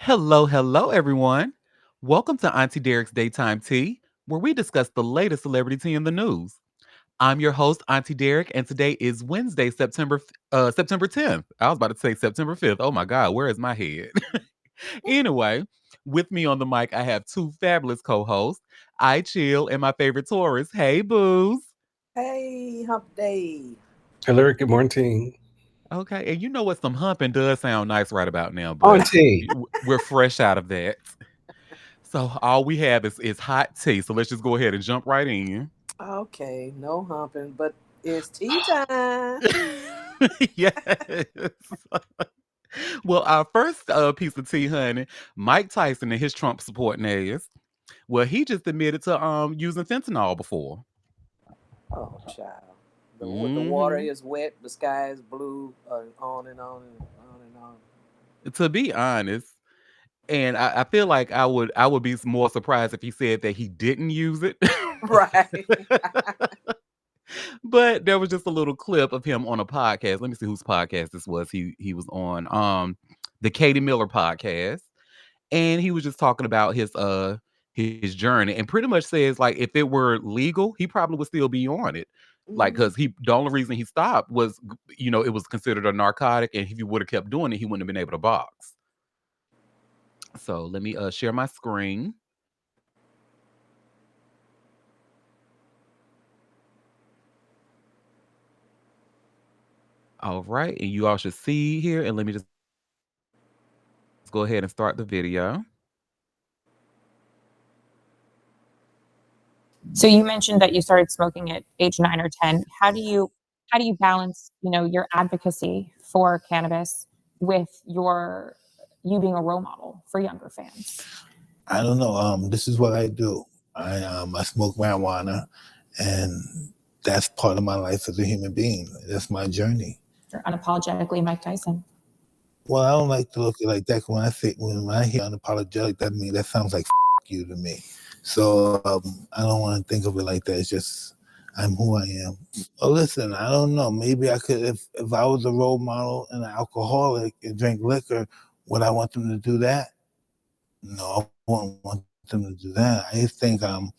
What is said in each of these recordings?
Hello, hello, everyone. Welcome to Auntie Derek's Daytime Tea, where we discuss the latest celebrity tea in the news. I'm your host, Auntie Derek, and today is Wednesday, September 10th. I was about to say September 5th. Oh my God, where is my head? Anyway, with me on the mic, I have two fabulous co-hosts. I chill and my favorite Taurus. Hey, booze. Hey, hump day. Hello, good morning. Okay, and you know what? Some humping does sound nice right about now, but Auntie. we're fresh out of that. So all we have is hot tea. So let's just go ahead and jump right in. Okay, no humping, but it's tea time. Yes. Well, our first piece of tea, honey, Mike Tyson and his Trump supporting ass. Well, he just admitted to using fentanyl before. Oh, child. The water Hmm. is wet, the sky is blue, on and on and on and on. To be honest, and I feel like I would be more surprised if he said that he didn't use it. Right. But there was just a little clip of him on a podcast. Let me see whose podcast this was. He was on the Katie Miller podcast, and he was just talking about his journey, and pretty much says like if it were legal, he probably would still be on it. Like, Hmm. cause the only reason he stopped was it was considered a narcotic, and if he would have kept doing it, he wouldn't have been able to box. So let me share my screen. All right, and you all should see here, and let me just go ahead and start the video. So you mentioned that you started smoking at age 9 or 10. How do you balance, your advocacy for cannabis with you being a role model for younger fans? I don't know. This is what I do. I smoke marijuana, and that's part of my life as a human being. That's my journey. You're unapologetically Mike Tyson. Well, I don't like to look at it like that. When I hear unapologetic, that sounds like you to me. So I don't want to think of it like that. It's just I'm who I am. Oh, listen, I don't know. Maybe I could, if I was a role model and an alcoholic and drank liquor, would I want them to do that? No, I wouldn't want them to do that. I just think, from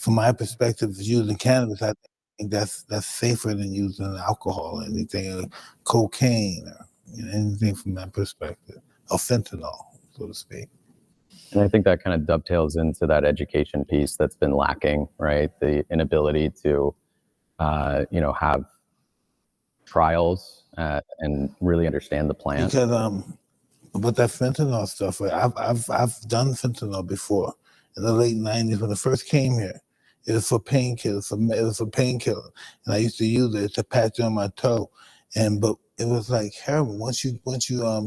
my perspective, using cannabis, I think that's safer than using alcohol or anything, or cocaine, or anything from that perspective, or fentanyl, so to speak. And I think that kind of dovetails into that education piece that's been lacking, right? The inability to, have trials and really understand the plant. Because but that fentanyl stuff, right, I've done fentanyl before in the late '90s when it first came here. It was for painkillers. It was for painkiller, and I used to use it to patch on my toe. But it was like heroin. Once you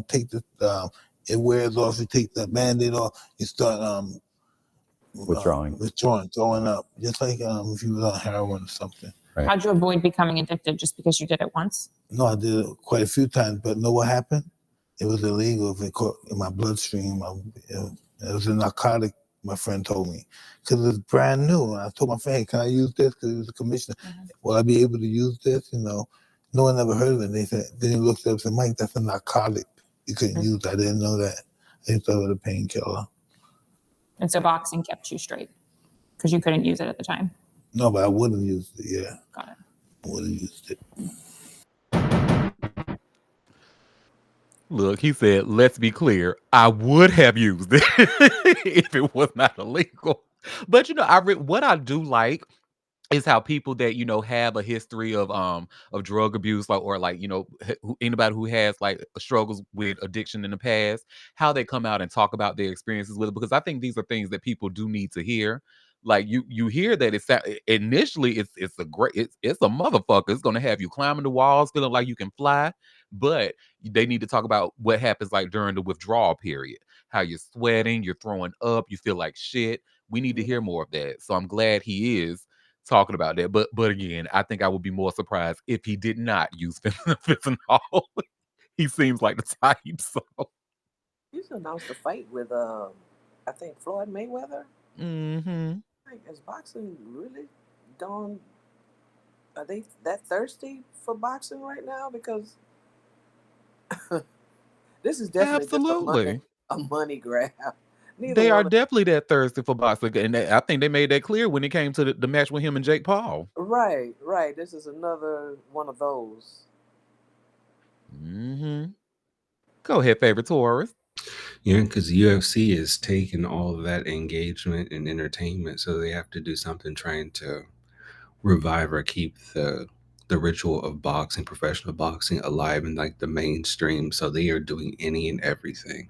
take it wears off. You take the Band-Aid off. You start Withdrawing. throwing up, just like if you was on heroin or something. Right. How'd you avoid becoming addicted just because you did it once? No, I did it quite a few times, but know what happened? It was illegal if it caught in my bloodstream. It was a narcotic, my friend told me, because it was brand new. And I told my friend, hey, can I use this? Because he was a commissioner. Mhm. Will I be able to use this? No one ever heard of it. They said, then he looked up and said, Mike, that's a narcotic. You couldn't use that. I didn't know that. I just thought it was a painkiller. And so boxing kept you straight because you couldn't use it at the time. No, but I would have used it, yeah. Got it. I would have used it. Look, he said, let's be clear, I would have used it if it was not illegal. But what I do like is how people that have a history of drug abuse, like, or like anybody who has like struggles with addiction in the past, how they come out and talk about their experiences with it, because I think these are things that people do need to hear. Like, you hear that initially it's a motherfucker. It's gonna have you climbing the walls feeling like you can fly, but they need to talk about what happens like during the withdrawal period, how you're sweating, you're throwing up, you feel like shit. We need to hear more of that. So I'm glad he is talking about that. But again, I think I would be more surprised if he did not use fentanyl. He seems like the type. So. He's announced a fight with, I think, Floyd Mayweather. Mm-hmm. Like, is boxing really gone? Are they that thirsty for boxing right now? Because this is definitely just a money. Absolutely. a money grab. Neither They are one of definitely that thirsty for boxing, and I think they made that clear when it came to the match with him and Jake Paul. right, right. This is another one of those. Hmm. Go ahead, favorite Taurus. Yeah, because UFC is taking all of that engagement and entertainment, so they have to do something trying to revive or keep the ritual of boxing, professional boxing, alive in like the mainstream. So they are doing any and everything.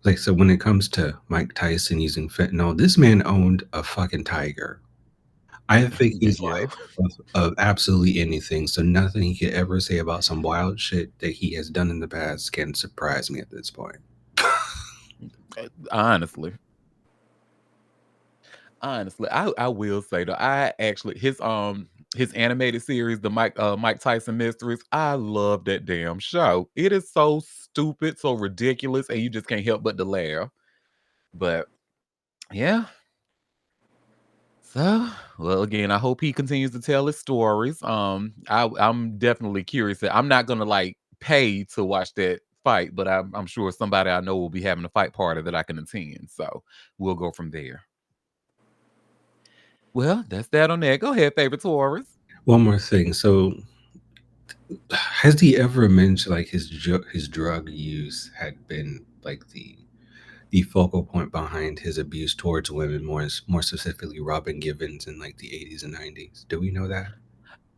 Like so when it comes to Mike Tyson using fentanyl, this man owned a fucking tiger. I think he's Yeah. liable of absolutely anything. So nothing he could ever say about some wild shit that he has done in the past can surprise me at this point. Honestly. Honestly, I will say though, I actually his animated series, the Mike Tyson Mysteries, I love that damn show. It is so stupid, so ridiculous, and you just can't help but to laugh. But yeah. So, well, again, I hope he continues to tell his stories. I'm definitely curious. I'm not gonna like pay to watch that fight, but I'm sure somebody I know will be having a fight party that I can attend. So we'll go from there. Well, that's that on that. Go ahead, favorite Taurus. One more thing. So has he ever mentioned like his drug use had been like the focal point behind his abuse towards women, more specifically Robin Givens in like the 80s and 90s? Do we know that?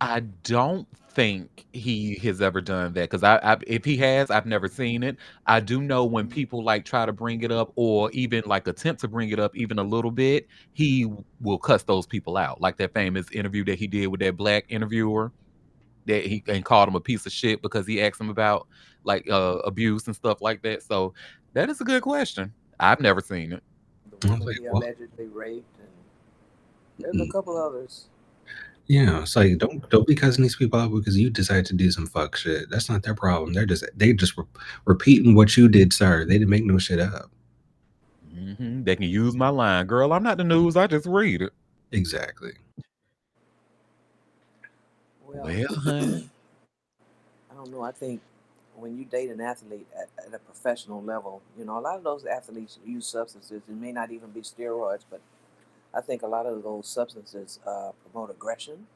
I don't think he has ever done that because I if he has, I've never seen it. I do know when people like try to bring it up or even like attempt to bring it up even a little bit, will cuss those people out. Like that famous interview that he did with that black interviewer that he and called him a piece of shit because he asked him about like abuse and stuff like that. So that is a good question. I've never seen it. The I was woman like, he what? allegedly raped, and there's a couple others. Yeah, it's like don't be cussing these people out because you decide to do some fuck shit. That's not their problem. They just repeating what you did, sir. They didn't make no shit up. They can use my line, girl. I'm not the news. I just read it. Exactly. Well, Well, honey. I don't know. I think when you date an athlete at a professional level, a lot of those athletes use substances. It may not even be steroids, but I think a lot of those substances promote aggression,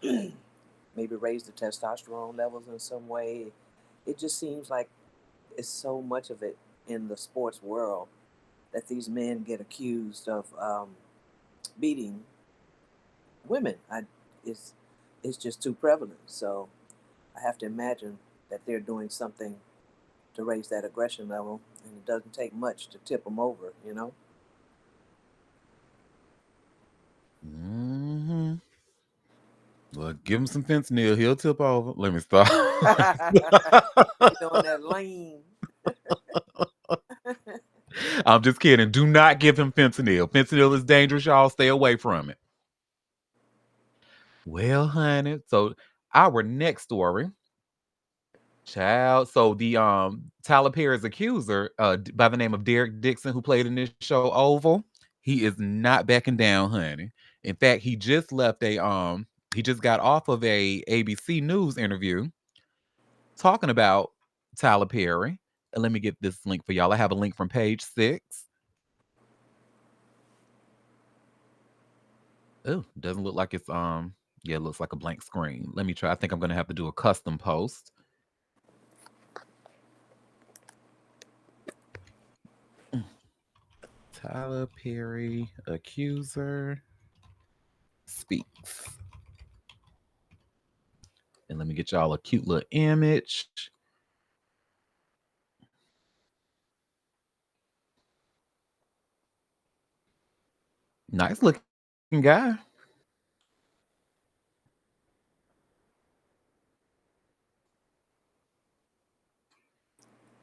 maybe raise the testosterone levels in some way. It just seems like it's so much of it in the sports world that these men get accused of beating women. It's, it's just too prevalent. So I have to imagine that they're doing something to raise that aggression level, and it doesn't take much to tip them over. Hmm. Well, give him some fentanyl. He'll tip over. Let me stop. They doing that lean. I'm just kidding. Do not give him fentanyl. Fentanyl is dangerous, y'all. Stay away from it. Well, honey. So our next story, child. So the Tyler Perry's accuser, by the name of Derek Dixon, who played in this show Oval, he is not backing down, honey. In fact, he just got off of a ABC News interview talking about Tyler Perry. And let me get this link for y'all. I have a link from page 6. Oh, doesn't look like it's yeah, it looks like a blank screen. Let me try. I think I'm gonna have to do a custom post. Mm. Tyler Perry accuser speaks. And let me get y'all a cute little image. Nice looking guy.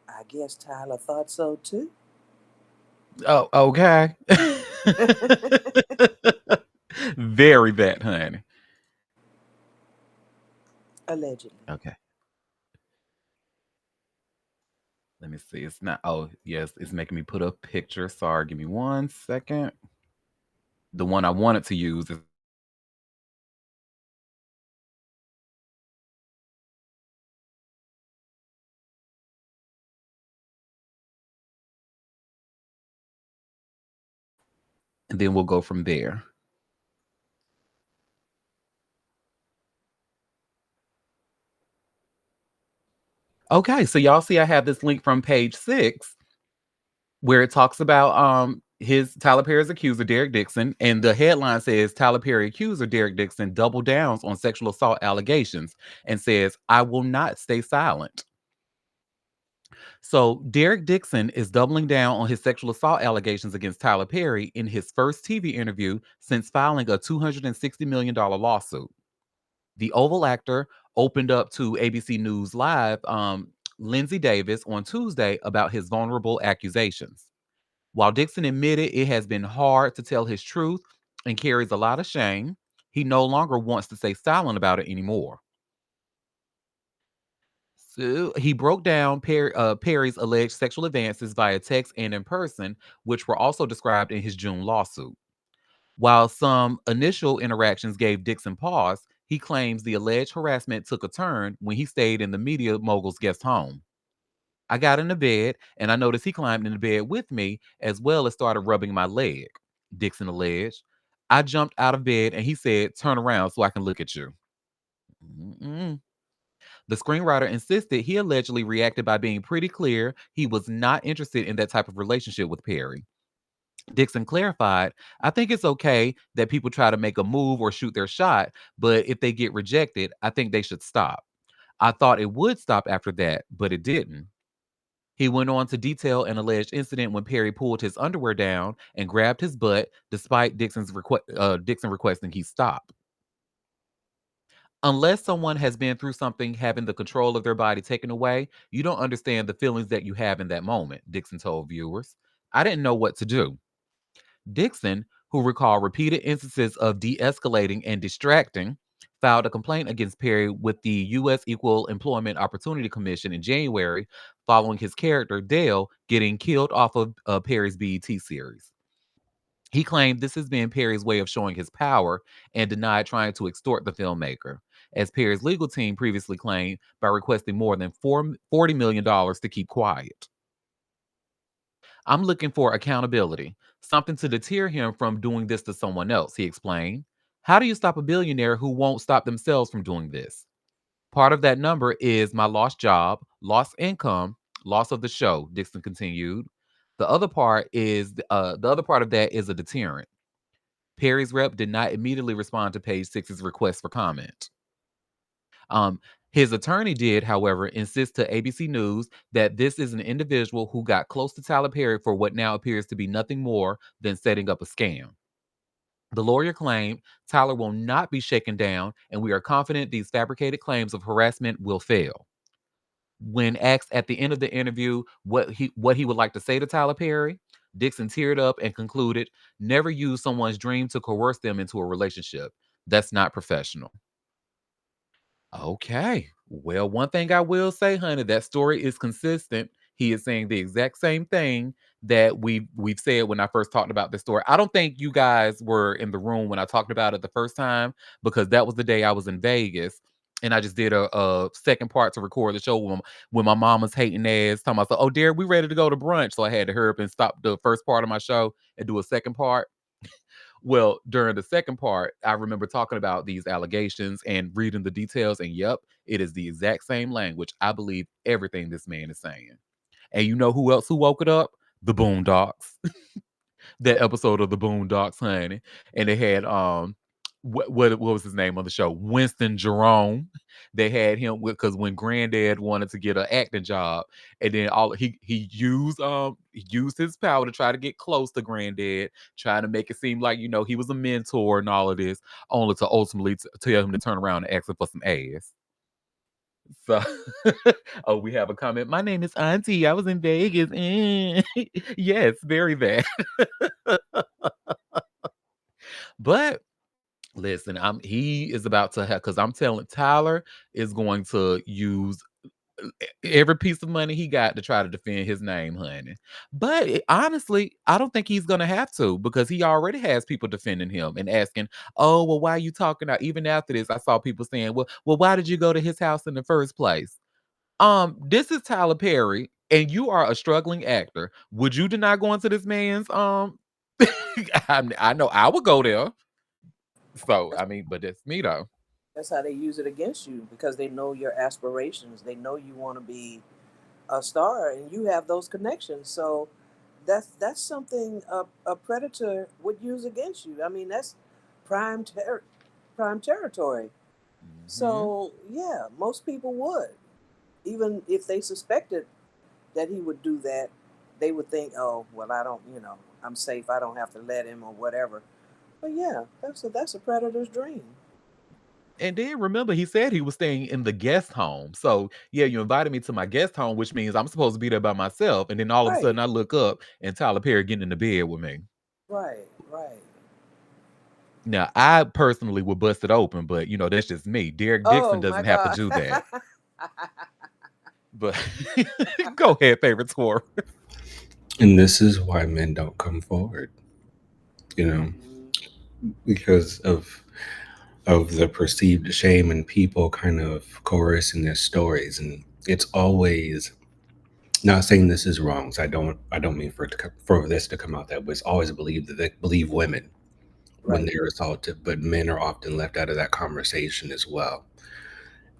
I guess Tyler thought so too. Oh, okay. Very that, honey. Allegedly. Okay. Let me see. It's not. Oh, yes. It's making me put a picture. Sorry. Give me 1 second. The one I wanted to use is and then we'll go from there. Okay, so y'all see I have this link from page 6 where it talks about his Tyler Perry's accuser Derek Dixon, and the headline says Tyler Perry accuser Derek Dixon double downs on sexual assault allegations and says, "I will not stay silent." So Derek Dixon is doubling down on his sexual assault allegations against Tyler Perry in his first TV interview since filing a $260 million lawsuit. The Oval actor opened up to ABC News Live, Lindsay Davis, on Tuesday about his vulnerable accusations. While Dixon admitted it has been hard to tell his truth and carries a lot of shame, he no longer wants to stay silent about it anymore. So he broke down Perry's alleged sexual advances via text and in person, which were also described in his June lawsuit. While some initial interactions gave Dixon pause, he claims the alleged harassment took a turn when he stayed in the media mogul's guest home. I got into bed and I noticed he climbed into bed with me as well as started rubbing my leg, Dixon alleged. I jumped out of bed and he said, "Turn around so I can look at you." Mm-mm. The screenwriter insisted he allegedly reacted by being pretty clear he was not interested in that type of relationship with Perry. Dixon clarified, "I think it's okay that people try to make a move or shoot their shot, but if they get rejected, I think they should stop. I thought it would stop after that, but it didn't." He went on to detail an alleged incident when Perry pulled his underwear down and grabbed his butt despite Dixon requesting he stop. Unless someone has been through something having the control of their body taken away, you don't understand the feelings that you have in that moment, Dixon told viewers. I didn't know what to do. Dixon, who recalled repeated instances of de escalating and distracting, filed a complaint against Perry with the U.S. Equal Employment Opportunity Commission in January following his character, Dale, getting killed off of Perry's BET series. He claimed this has been Perry's way of showing his power and denied trying to extort the filmmaker, as Perry's legal team previously claimed by requesting more than $40 million to keep quiet. "I'm looking for accountability, something to deter him from doing this to someone else," he explained. "How do you stop a billionaire who won't stop themselves from doing this? Part of that number is my lost job, lost income, loss of the show," Dixon continued. The other part of that is a deterrent. Perry's rep did not immediately respond to Page Six's request for comment. Um, his attorney did, however, insist to ABC News that this is an individual who got close to Tyler Perry for what now appears to be nothing more than setting up a scam. The lawyer claimed Tyler will not be shaken down, and we are confident these fabricated claims of harassment will fail. When asked at the end of the interview what he would like to say to Tyler Perry, Dixon teared up and concluded, "Never use someone's dream to coerce them into a relationship. That's not professional." Okay. Well, one thing I will say, honey, that story is consistent. He is saying the exact same thing that we've said when I first talked about this story. I don't think you guys were in the room when I talked about it the first time because that was the day I was in Vegas. And I just did a second part to record the show when my mama's hating ass talking about, "Oh, dear, we ready to go to brunch." So I had to hurry up and stop the first part of my show and do a second part. Well, during the second part, I remember talking about these allegations and reading the details, and yep, it is the exact same language. I believe everything this man is saying. And you know who else who woke it up? The Boondocks. That episode of the Boondocks, honey. And they had what was his name on the show? Winston Jerome. They had him because when Granddad wanted to get an acting job, and then all he used his power to try to get close to Granddad, trying to make it seem like he was a mentor and all of this, only to ultimately tell him to turn around and ask him for some ass. So, oh, we have a comment. "My name is Auntie. I was in Vegas." Yes, very bad. But listen, he is about to have because I'm telling Tyler is going to use every piece of money he got to try to defend his name, honey. But honestly, I don't think he's gonna have to because he already has people defending him and asking, "Oh, well, why are you talking out?" Even after this, I saw people saying, "Well, why did you go to his house in the first place?" This is Tyler Perry, and you are a struggling actor. Would you deny going to this man's I know I would go there. So That's I mean, but that's me though. that's how they use it against you because they know your aspirations. They know you want to be a star, and you have those connections. So that's something a predator would use against you. I mean, that's prime ter- prime territory. Hmm. So yeah, most people would, even if they suspected that he would do that, they would think, oh well, I don't, I'm safe. I don't have to let him or whatever. But yeah, that's a predator's dream. And then remember, he said he was staying in the guest home. So yeah, you invited me to my guest home, which means I'm supposed to be there by myself. And then all of a sudden, Right, I look up and Tyler Perry getting in the bed with me. right, right. Now, I personally would bust it open, but that's just me. Derek Dixon Oh my doesn't have to God. do that. But go ahead, favorite score. And this is why men don't come forward, you know, Mhm. because of the perceived shame and people kind of coercing their stories. And it's always, not saying this is wrong. So I don't mean for for this to come out that way. It's always believed that they believe women when Right. they're assaulted, but men are often left out of that conversation as well.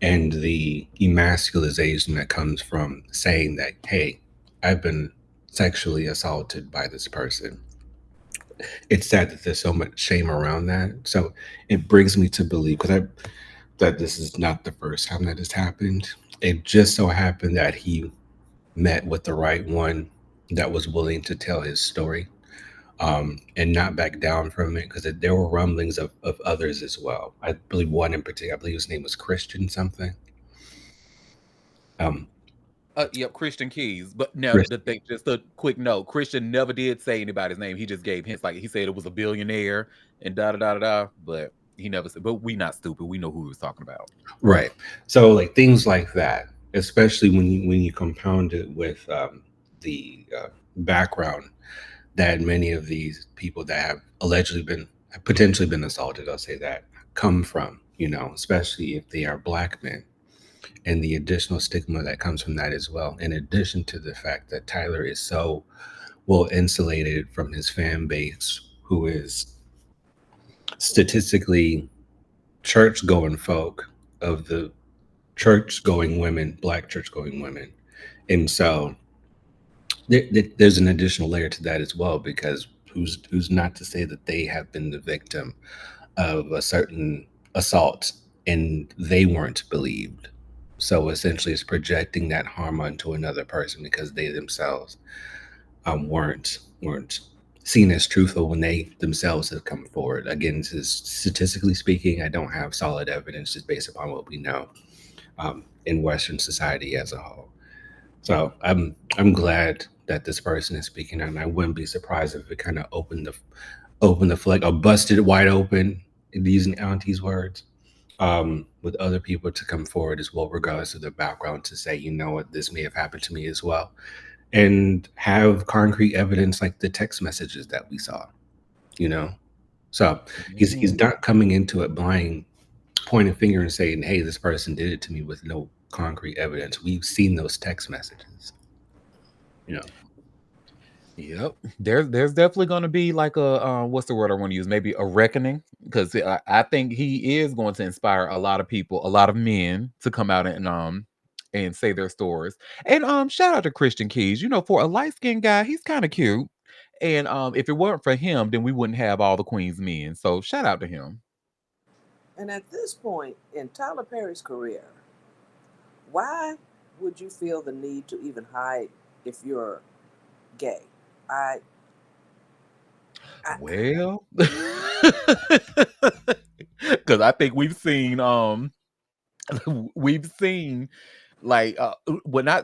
And the emasculization that comes from saying that, hey, I've been sexually assaulted by this person. It's sad that there's so much shame around that. So it brings me to believe, that this is not the first time that has happened. It just so happened that he met with the right one that was willing to tell his story, and not back down from it, because there were rumblings of others as well. I believe one in particular, I believe his name was Christian something. Um, Yep, Christian Keys. But now the Christian. thing, just a quick note: Christian never did say anybody's name. He just gave hints, like he said it was a billionaire and da da da da da. But he never said. But we not stupid. We know who he was talking about. Right. So like things like that, especially when you compound it with the background that many of these people that have allegedly been have potentially been assaulted, I'll say that, come from, especially if they are black men, and the additional stigma that comes from that as well. In addition to the fact that Tyler is so well insulated from his fan base, who is statistically church going folk, of the church going women, black church going women. And so there's an additional layer to that as well, because who's not to say that they have been the victim of a certain assault and they weren't believed. So essentially, it's projecting that harm onto another person because they themselves weren't seen as truthful when they themselves have come forward. Again, this is statistically speaking. I don't have solid evidence, just based upon what we know, in Western society as a whole. So I'm glad that this person is speaking out, and I wouldn't be surprised if it kind of opened the flag or busted it wide open, using Auntie's words, with other people to come forward as well, regardless of their background, to say, you know what, this may have happened to me as well, and have concrete evidence like the text messages that we saw. You know, so he's Mhm. not coming into it blind, pointing a finger and saying, "Hey, this person did it to me," with no concrete evidence. We've seen those text messages. You know, Yep. There's definitely going to be like a what's the word I want to use? Maybe a reckoning, because I think he is going to inspire a lot of people, a lot of men to come out and say their stories. And shout out to Christian Keys. For a light skinned guy, he's kind of cute. And if it weren't for him, then we wouldn't have all the Queen's men. So shout out to him. And at this point in Tyler Perry's career, why would you feel the need to even hide if you're gay? I, I Well, because I think we've seen, like, when I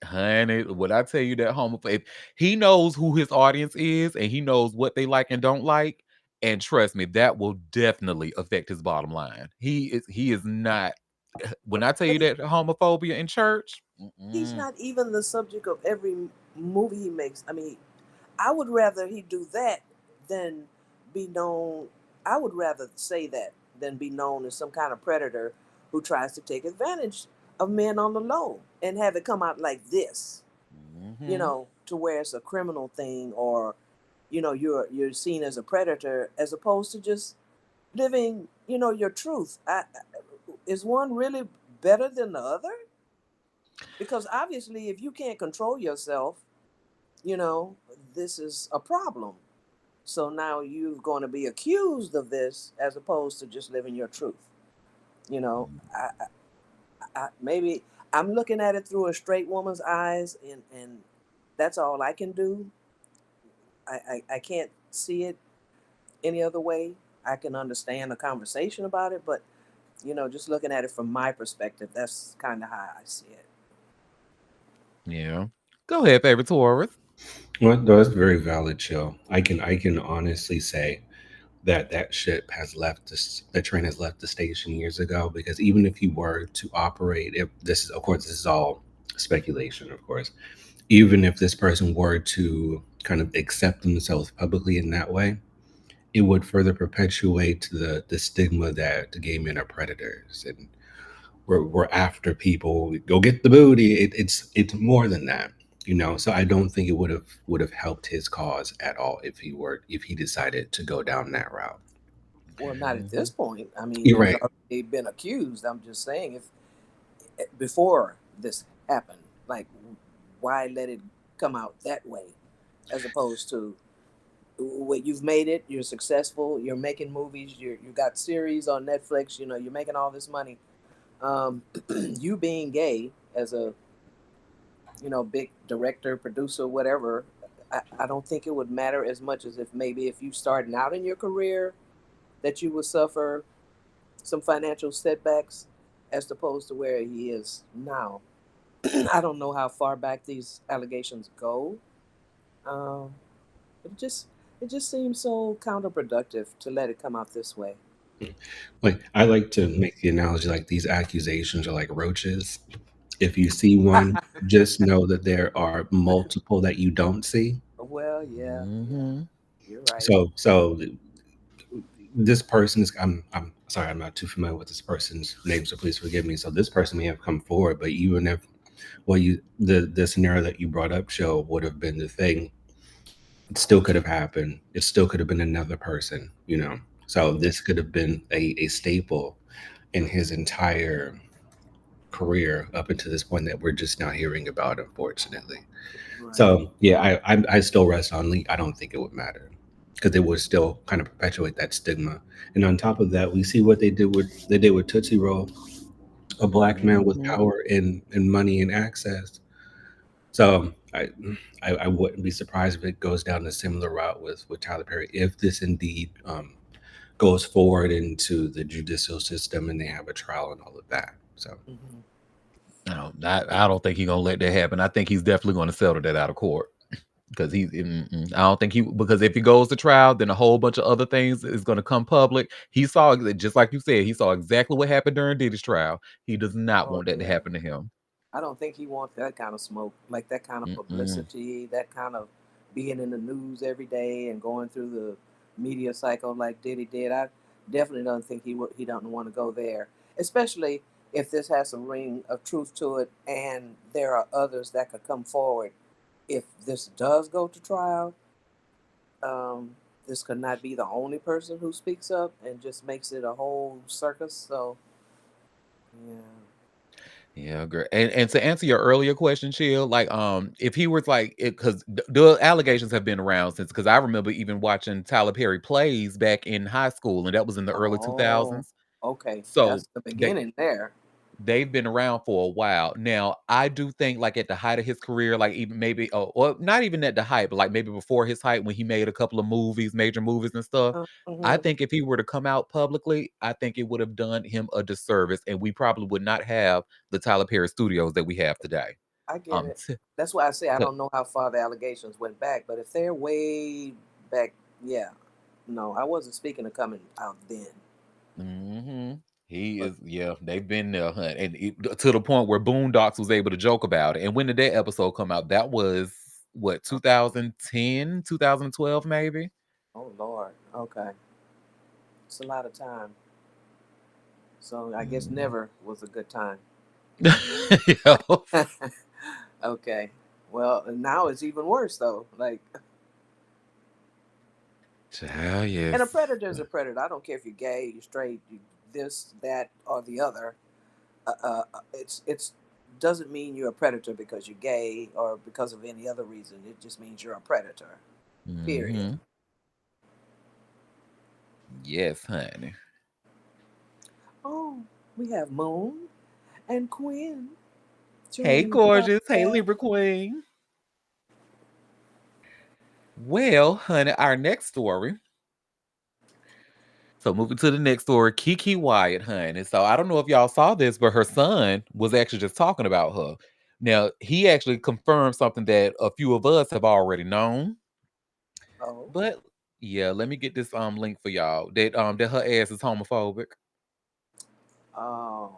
honey, when I tell you that homophobe, he knows who his audience is and he knows what they like and don't like. And trust me, that will definitely affect his bottom line. He is not. When I tell but you that homophobia in church, he's mm-mm. not even the subject of every movie he makes. I mean, I would rather he do that than be known. I would rather say that than be known as some kind of predator who tries to take advantage of men on the low and have it come out like this, Mhm. to where it's a criminal thing or you're seen as a predator as opposed to just living your truth. Is one really better than the other? Because obviously, if you can't control yourself, you know this is a problem. So now you're going to be accused of this as opposed to just living your truth. you know maybe I'm looking at it through a straight woman's eyes, and that's all I can do. I can't see it any other way. I can understand a conversation about it, but just looking at it from my perspective, that's kind of how I see it. Yeah. Go ahead, favorite Taurus. Well, no, that's very valid, Chill. I can honestly say that that ship has left this the train has left the station years ago, because even if you were to operate, if this is, of course, this is all speculation, of course, even if this person were to kind of accept themselves publicly in that way, it would further perpetuate the stigma that the gay men are predators and we're after people. Go get the booty. It's more than that, you know. So I don't think it would have helped his cause at all if he decided to go down that route. Well, not at Hmm. this point. I mean, You're he's right. already been accused. I'm just saying, if before this happened, like, why let it come out that way, as opposed to what you've made it. You're successful. You're making movies. You got series on Netflix. You're making all this money. You being gay as a big director, producer, whatever. I don't think it would matter as much as if maybe if you starting out in your career that you would suffer some financial setbacks as opposed to where he is now. I don't know how far back these allegations go. Um, it just seems so counterproductive to let it come out this way. Like, I like to make the analogy like these accusations are like roaches. If you see one, just know that there are multiple that you don't see. Well, yeah, yeah, Hmm. you're right. So this person is, I'm sorry, I'm not too familiar with this person's name, so please forgive me. So this person may have come forward, but even if, well, the scenario that you brought up, show would have been the thing, it still could have happened. It still could have been another person, you know. So Yeah, this could have been a staple in his entire career up until this point that we're just now hearing about, unfortunately. right. So yeah, I still rest on Lee. I don't think it would matter because it would still kind of perpetuate that stigma. And on top of that, we see what they did with Tootsie Roll, a black man with Hmm. power and money and access. So I wouldn't be surprised if it goes down a similar route with Tyler Perry if this indeed goes forward into the judicial system and they have a trial and all of that. So Hmm. No, I don't think he's gonna let that happen. I think he's definitely gonna settle that out of court. Because I don't think because if he goes to trial, then a whole bunch of other things is going to come public. He saw just like you said, he saw exactly what happened during Diddy's trial. He does not Oh want that to yeah. happen to him. I don't think he wants that kind of smoke, like that kind of Mm-mm. publicity, that kind of being in the news every day and going through the media cycle like Diddy did. I definitely don't think he don't want to go there, especially if this has some ring of truth to it, and there are others that could come forward. If this does go to trial, um, this could not be the only person who speaks up and just makes it a whole circus. So yeah. Yeah, great. And to answer your earlier question, Chill, like if he was like it, because the allegations have been around since, because I remember even watching Tyler Perry plays back in high school, and that was in the early two Oh, thousands. okay. So That's the they beginning there. they've been around for a while. Now, I do think like at the height of his career, like even maybe or not even at the height, but like maybe before his height when he made a couple of movies, major movies and stuff. I Mm-hmm. think if he were to come out publicly, I think it would have done him a disservice and we probably would not have the Tyler Perry Studios that we have today. I get Um it. That's why I say I t- don't know how far the allegations went back, but if they're way back, yeah. No, I wasn't speaking of coming out then. mhm. He But is, yeah, they've been there, huh, and to the point where Boondocks was able to joke about it. And when did that episode come out? That was what, oh, 2010, 2012, maybe. oh Lord, okay, it's a lot of time. So I guess Mm. never was a good time. Yeah. Okay, well now it's even worse though. Like Child, And a yes. predator is a predator. I don't care if you're gay, you're straight, you this, that, or the other. It's doesn't mean you're a predator because you're gay or because of any other reason. It just means you're a predator. Period. Mhm. Yes, honey. Oh, we have Moon and Quinn Hey, joining the gorgeous. Hey, podcast. Libra Queen. Well, honey, our next story. So moving to the next story, Kiki Wyatt, honey. So I don't know if y'all saw this, but her son was actually just talking about her. Now, he actually confirmed something that a few of us have already known. Oh, But yeah, let me get this link for y'all. That her ass is homophobic. oh,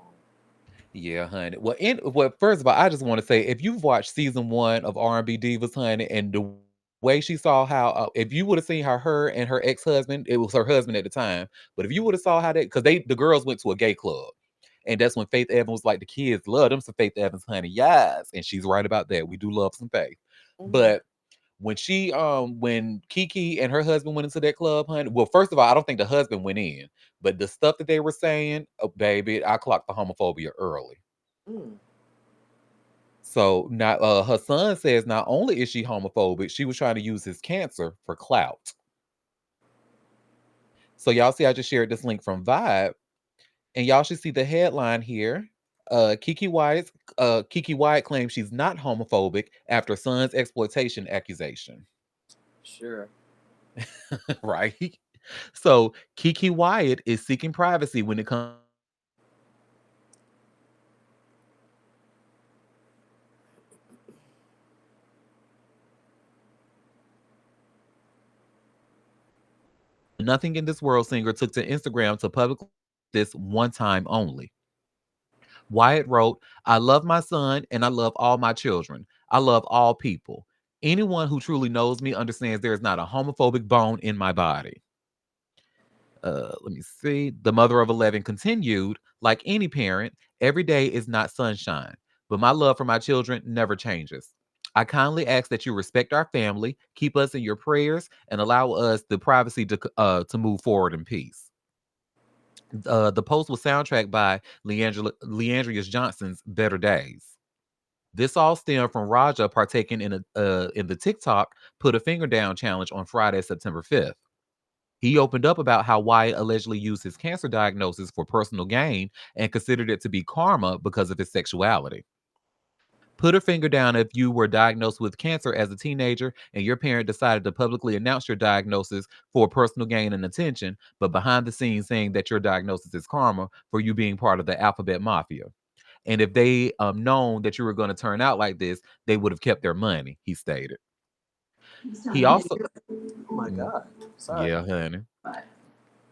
Yeah, honey. Well, first of all, I just want to say if you've watched season 1 of R&B Divas, honey, and the way she saw how if you would have seen how her and her ex-husband, it was her husband at the time, but if you would have saw how because the girls went to a gay club. And that's when Faith Evans was like, the kids love them some Faith Evans, honey. Yes. And she's right about that. We do love some Faith. hmm, But when Kiki and her husband went into that club, honey, well, first of all, I don't think the husband went in, but the stuff that they were saying, oh, baby, I clocked the homophobia early. mm, So now her son says not only is she homophobic, she was trying to use his cancer for clout. So y'all see, I just shared this link from Vibe, and y'all should see the headline here. Kiki Wyatt claims she's not homophobic after son's exploitation accusation. sure. Right? So Kiki Wyatt is seeking privacy when it comes. Nothing in this world singer took to Instagram to publicly this one time only. Wyatt wrote, I love my son and I love all my children. I love all people. Anyone who truly knows me understands there is not a homophobic bone in my body. Let me see. The mother of 11 continued, like any parent, every day is not sunshine, but my love for my children never changes. I kindly ask that you respect our family, keep us in your prayers, and allow us the privacy to move forward in peace. The post was soundtracked by Leandrius Johnson's Better Days. This all stemmed from Raja partaking in the TikTok Put a Finger Down challenge on Friday, September 5th. He opened up about how Wyatt allegedly used his cancer diagnosis for personal gain and considered it to be karma because of his sexuality. Put a finger down if you were diagnosed with cancer as a teenager and your parent decided to publicly announce your diagnosis for personal gain and attention, but behind the scenes saying that your diagnosis is karma for you being part of the alphabet mafia. And if they known that you were going to turn out like this, they would have kept their money, he stated. He also, Oh my mm, God. Sorry. yeah, honey.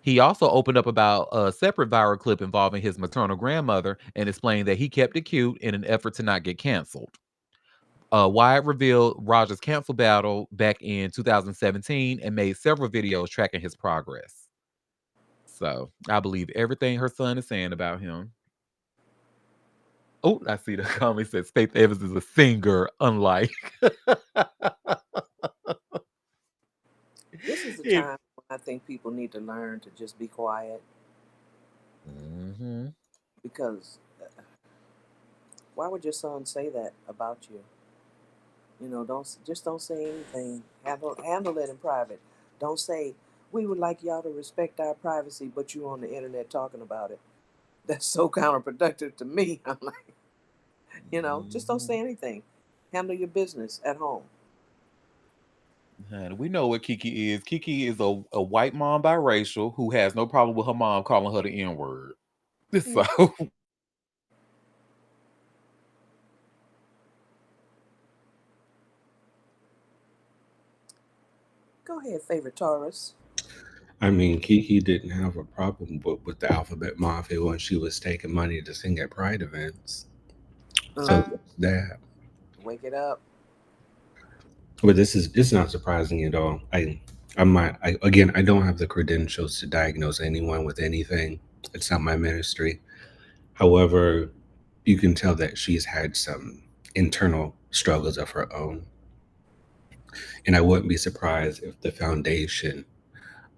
He also opened up about a separate viral clip involving his maternal grandmother and explained that he kept it cute in an effort to not get canceled. Wyatt revealed Rogers' cancel battle back in 2017 and made several videos tracking his progress. So I believe everything her son is saying about him. Oh, I see the comment says Faith Evans is a singer, unlike. This is the It- time when I think people need to learn to just be quiet Mhm. because why would your son say that about you? You know, don't say anything. Handle it in private. Don't say we would like y'all to respect our privacy, but you on the internet talking about it. That's so counterproductive to me. I'm like, just don't say Mhm. anything. Handle your business at home. Honey, we know what Kiki is. Kiki is a white mom biracial who has no problem with her mom calling her the N word. Mm. So Go ahead, favorite Taurus. I mean, Kiki didn't have a problem with the Alphabet Mafia when she was taking money to sing at Pride events. So Mm. that. Wake it up. But it's not surprising at all. I don't have the credentials to diagnose anyone with anything. It's not my ministry. However, you can tell that she's had some internal struggles of her own. And I wouldn't be surprised if the foundation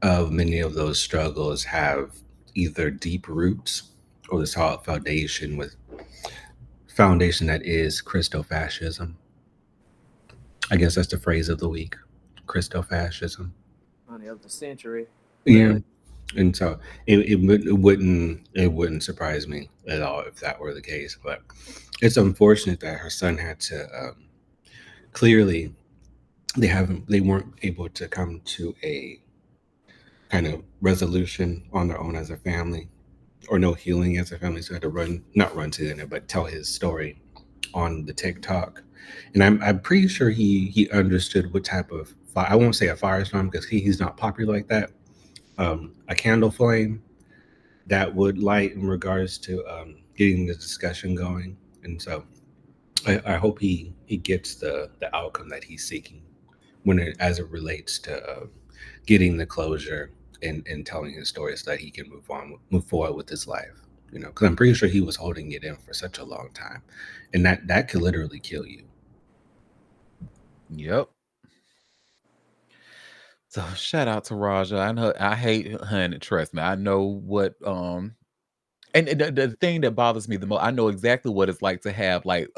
of many of those struggles have either deep roots or the solid foundation that is Christofascism. I guess that's the phrase of the week, Christofascism. Honey of the century, Yeah, really. and so it wouldn't surprise me at all if that were the case. But it's unfortunate that her son had to clearly they weren't able to come to a kind of resolution on their own as a family, or no healing as a family. So I had to not run to the internet, but tell his story on the TikTok. And I'm pretty sure he understood what type of fire, I won't say a firestorm because he's not popular like that. A candle flame that would light in regards to getting the discussion going. And so I hope he gets the outcome that he's seeking as it relates to getting the closure and telling his story so that he can move forward with his life. Because I'm pretty sure he was holding it in for such a long time, and that could literally kill you. Yep. So shout out to Raja. I know I hate honey. Trust me, I know what. And the thing that bothers me the most, I know exactly what it's like to have like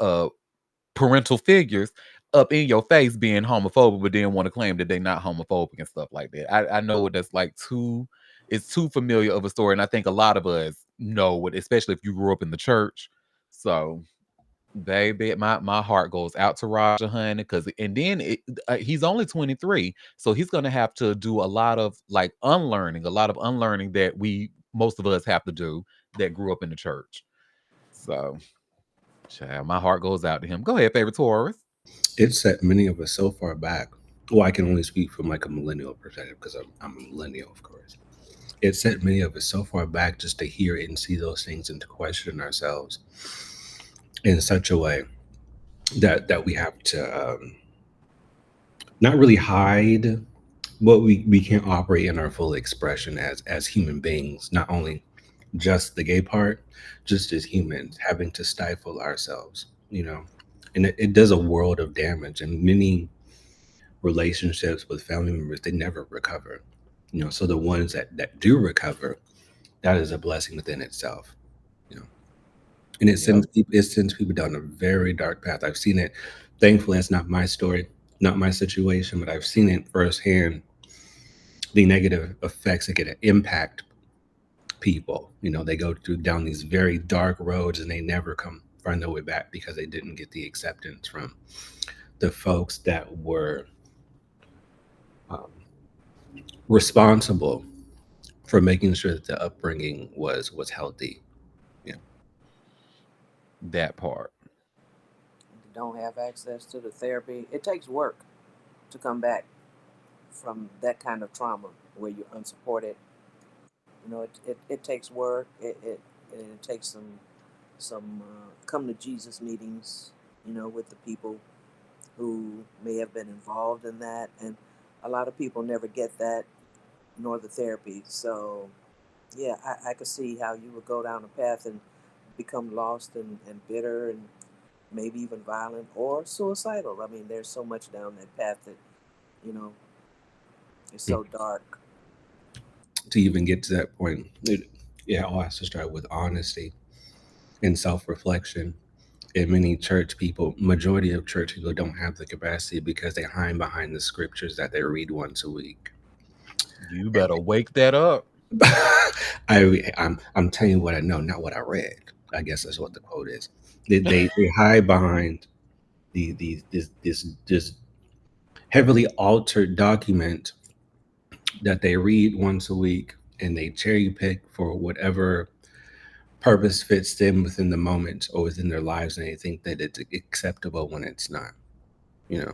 parental figures up in your face being homophobic, but then want to claim that they're not homophobic and stuff like that. I know what that's like too. It's too familiar of a story, and I think a lot of us know what, especially if you grew up in the church. So, baby, my heart goes out to Roger Honey because, and then he's only 23, so he's gonna have to do a lot of like unlearning, a lot of unlearning that we most of us have to do that grew up in the church. So, child, my heart goes out to him. Go ahead, favorite Taurus. It set many of us so far back. Well, I can only speak from like a millennial perspective because I'm a millennial, of course. It set many of us so far back just to hear and see those things and to question ourselves in such a way that we have to not really hide, but we can't operate in our full expression as human beings. Not only just the gay part, just as humans, having to stifle ourselves, and it does a world of damage. And many relationships with family members, they never recover. So the ones that do recover, that is a blessing within itself. You know, and Yep. it sends people down a very dark path. I've seen it. Thankfully, it's not my story, not my situation, but I've seen it firsthand. The negative effects that can impact people. They go through down these very dark roads and they never find their way back because they didn't get the acceptance from the folks that were um, responsible for making sure that the upbringing was healthy. Yeah. That part. Don't have access to the therapy. It takes work to come back from that kind of trauma where you're unsupported. It takes work. It takes some come to Jesus meetings. With the people who may have been involved in that, and a lot of people never get that nor the therapy. So yeah, I could see how you would go down a path and become lost and bitter and maybe even violent or suicidal. I mean, there's so much down that path that you know is Mm. so dark. To even get to that point, it all has to start with honesty and self-reflection. And many church people, majority of church people, don't have the capacity because they hide behind the scriptures that they read once a week. You better wake that up. I'm telling you what I know, not what I read. I guess that's what the quote is. They hide behind this heavily altered document that they read once a week, and they cherry pick for whatever purpose fits them within the moment or within their lives, and they think that it's acceptable when it's not. You know,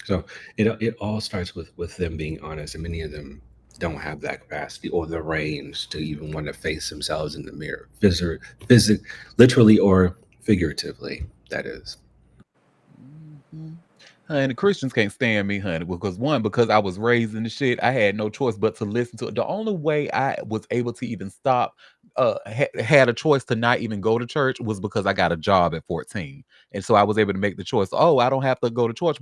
so it all starts with them being honest, and many of them don't have that capacity or the range to even want to face themselves in the mirror, literally or figuratively. That is. Mhm. Honey, the Christians can't stand me, honey, because one, because I was raised in the shit, I had no choice but to listen to it. The only way I was able to even stop, had a choice to not even go to church was because I got a job at 14. And so I was able to make the choice. Oh, I don't have to go to church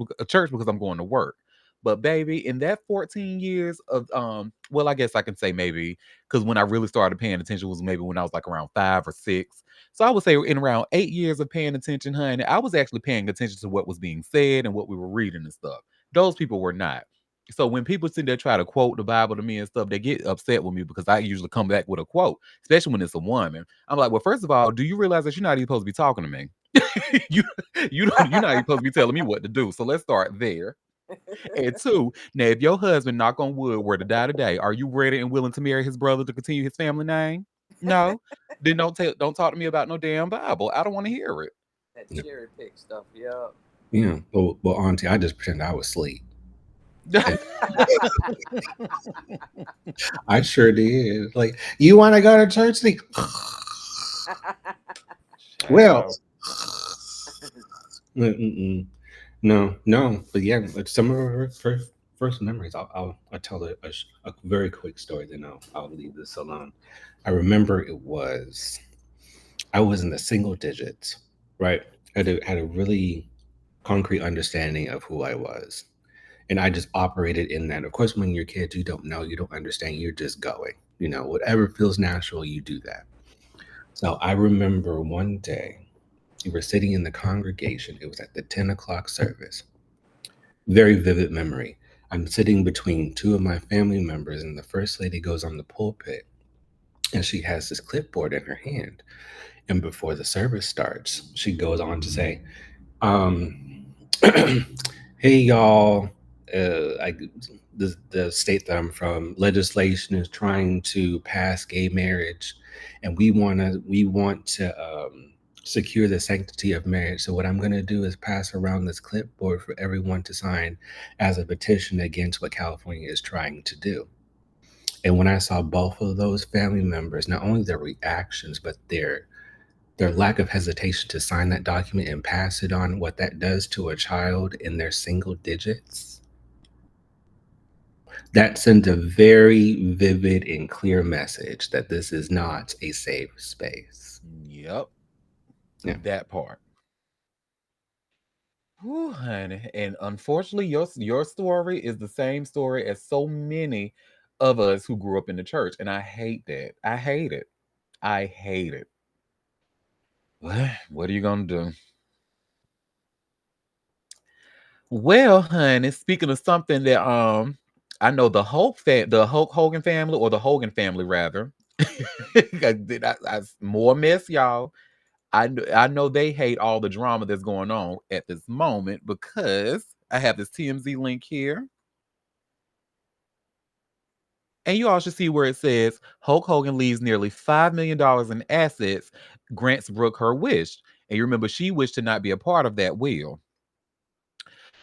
because I'm going to work. But baby, in that 14 years of well, I guess I can say maybe because when I really started paying attention was maybe when I was like around 5 or 6. So I would say in around 8 years of paying attention, honey, I was actually paying attention to what was being said and what we were reading and stuff. Those people were not. So when people sit there try to quote the Bible to me and stuff, they get upset with me because I usually come back with a quote, especially when it's a woman. I'm like, well, first of all, do you realize that you're not even supposed to be talking to me? you you're not even supposed to be telling me what to do. So let's start there. And two, now if your husband, knock on wood, were to die today, are you ready and willing to marry his brother to continue his family name? No. Then don't talk to me about no damn Bible. I don't want to hear it. That Yeah. cherry pick stuff, yeah. Yeah. Well, Auntie, I just pretend I was asleep. And I sure did. Like, you want to go to church? Well, Child. mm-mm. No, no. But yeah, like some of our first memories. I'll tell a very quick story. Then I'll leave this alone. I remember I was in the single digits, right? Had a really concrete understanding of who I was. And I just operated in that. Of course, when you're kids, you don't know, you don't understand, you're just going. Whatever feels natural, you do that. So I remember one day we were sitting in the congregation. It was at the 10 o'clock service. Very vivid memory. I'm sitting between two of my family members, and the first lady goes on the pulpit and she has this clipboard in her hand. And before the service starts, she goes on to say, um, hey y'all, the state that I'm from, legislation is trying to pass gay marriage, and we want to secure the sanctity of marriage. So what I'm going to do is pass around this clipboard for everyone to sign as a petition against what California is trying to do. And when I saw both of those family members, not only their reactions, but their lack of hesitation to sign that document and pass it on, what that does to a child in their single digits, that sends a very vivid and clear message that this is not a safe space. Yep. Yeah. That part. Whew, honey. And unfortunately, your story is the same story as so many of us who grew up in the church. And I hate that. I hate it. I hate it. What are you gonna do? Well, honey, speaking of something that I know the Hulk Hogan family, or the Hogan family rather. More mess, y'all. I know they hate all the drama that's going on at this moment because I have this TMZ link here. And you all should see where it says Hulk Hogan leaves nearly $5 million in assets, grants Brooke her wish. And you remember she wished to not be a part of that will.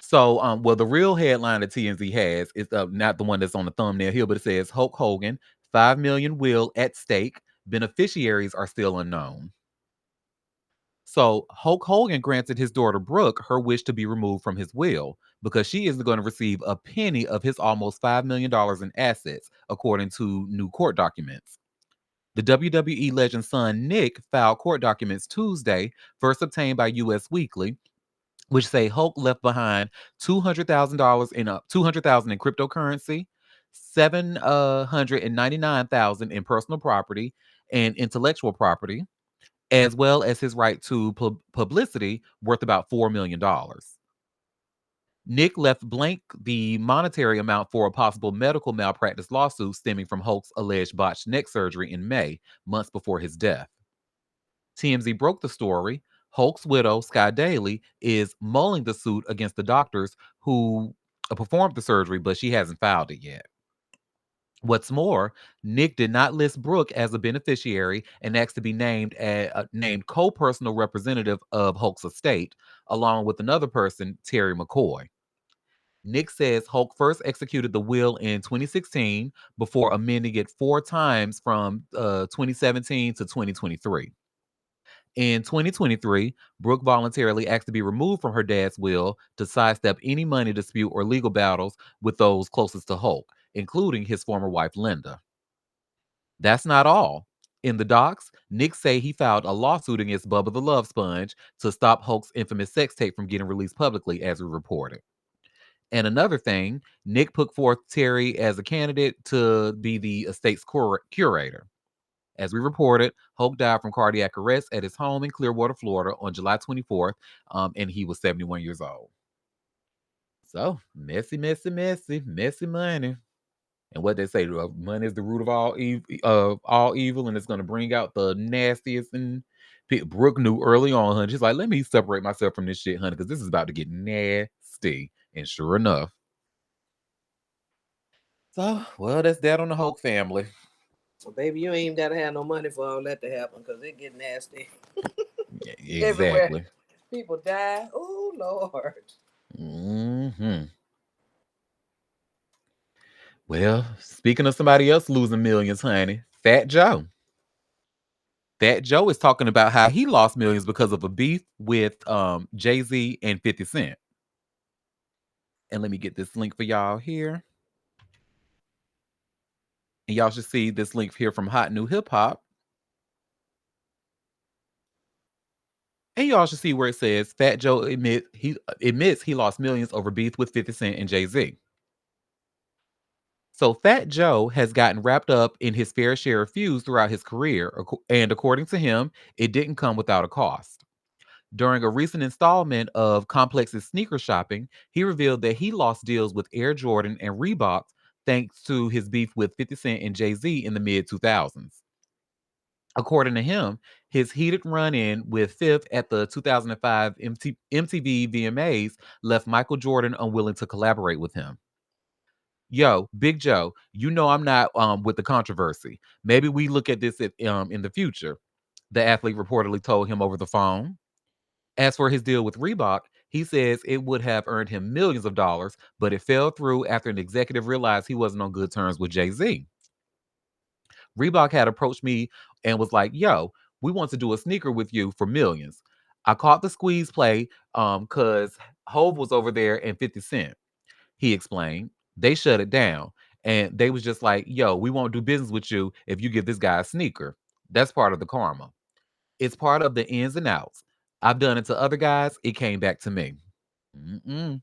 So, well, the real headline that TMZ has is not the one that's on the thumbnail here, but it says Hulk Hogan, 5 million will at stake. Beneficiaries are still unknown. So Hulk Hogan granted his daughter Brooke her wish to be removed from his will because she isn't going to receive a penny of his almost $5 million in assets, according to new court documents. The WWE legend's son Nick filed court documents Tuesday, first obtained by U.S. Weekly, which say Hulk left behind $200,000 in cryptocurrency, 799,000 in personal property and intellectual property, as well as his right to publicity worth about $4 million. Nick left blank the monetary amount for a possible medical malpractice lawsuit stemming from Hulk's alleged botched neck surgery in May, months before his death. TMZ broke the story. Hulk's widow, Sky Daly, is mulling the suit against the doctors who performed the surgery, but she hasn't filed it yet. What's more, Nick did not list Brooke as a beneficiary and asked to be named co-personal representative of Hulk's estate, along with another person, Terry McCoy. Nick says Hulk first executed the will in 2016 before amending it 4 times from 2017 to 2023. In 2023, Brooke voluntarily asked to be removed from her dad's will to sidestep any money dispute or legal battles with those closest to Hulk, including his former wife, Linda. That's not all. In the docs, Nick say he filed a lawsuit against Bubba the Love Sponge to stop Hulk's infamous sex tape from getting released publicly, as we reported. And another thing, Nick put forth Terry as a candidate to be the estate's curator. As we reported, Hoke died from cardiac arrest at his home in Clearwater, Florida on July 24th, and he was 71 years old. So, messy, messy, messy, messy money. And what they say, money is the root of all evil, and it's going to bring out the nastiest. And Brooke knew early on, honey. She's like, let me separate myself from this shit, honey, because this is about to get nasty. And sure enough. So, well, that's that on the Hoke family. So, baby, you ain't gotta have no money for all that to happen because it get nasty everywhere. Exactly. People die. Oh Lord. Hmm. Well, speaking of somebody else losing millions, honey, Fat Joe. Fat Joe is talking about how he lost millions because of a beef with Jay-Z and 50 Cent. And let me get this link for y'all here. And y'all should see this link here from Hot New Hip Hop. And y'all should see where it says Fat Joe admits he lost millions over beef with 50 Cent and Jay-Z. So Fat Joe has gotten wrapped up in his fair share of feuds throughout his career, and according to him, it didn't come without a cost. During a recent installment of Complex's Sneaker Shopping, he revealed that he lost deals with Air Jordan and Reebok thanks to his beef with 50 Cent and Jay-Z in the mid 2000s. According to him, his heated run in with Fifth at the 2005 MTV VMAs left Michael Jordan unwilling to collaborate with him. Yo, Big Joe, you know I'm not with the controversy. Maybe we look at this in the future, the athlete reportedly told him over the phone. As for his deal with Reebok, he says it would have earned him millions of dollars, but it fell through after an executive realized he wasn't on good terms with Jay-Z. Reebok had approached me and was like, yo, we want to do a sneaker with you for millions. I caught the squeeze play because Hove was over there and 50 Cent. He explained. They shut it down. And they was just like, yo, we won't do business with you if you give this guy a sneaker. That's part of the karma. It's part of the ins and outs. I've done it to other guys. It came back to me. Mm-mm.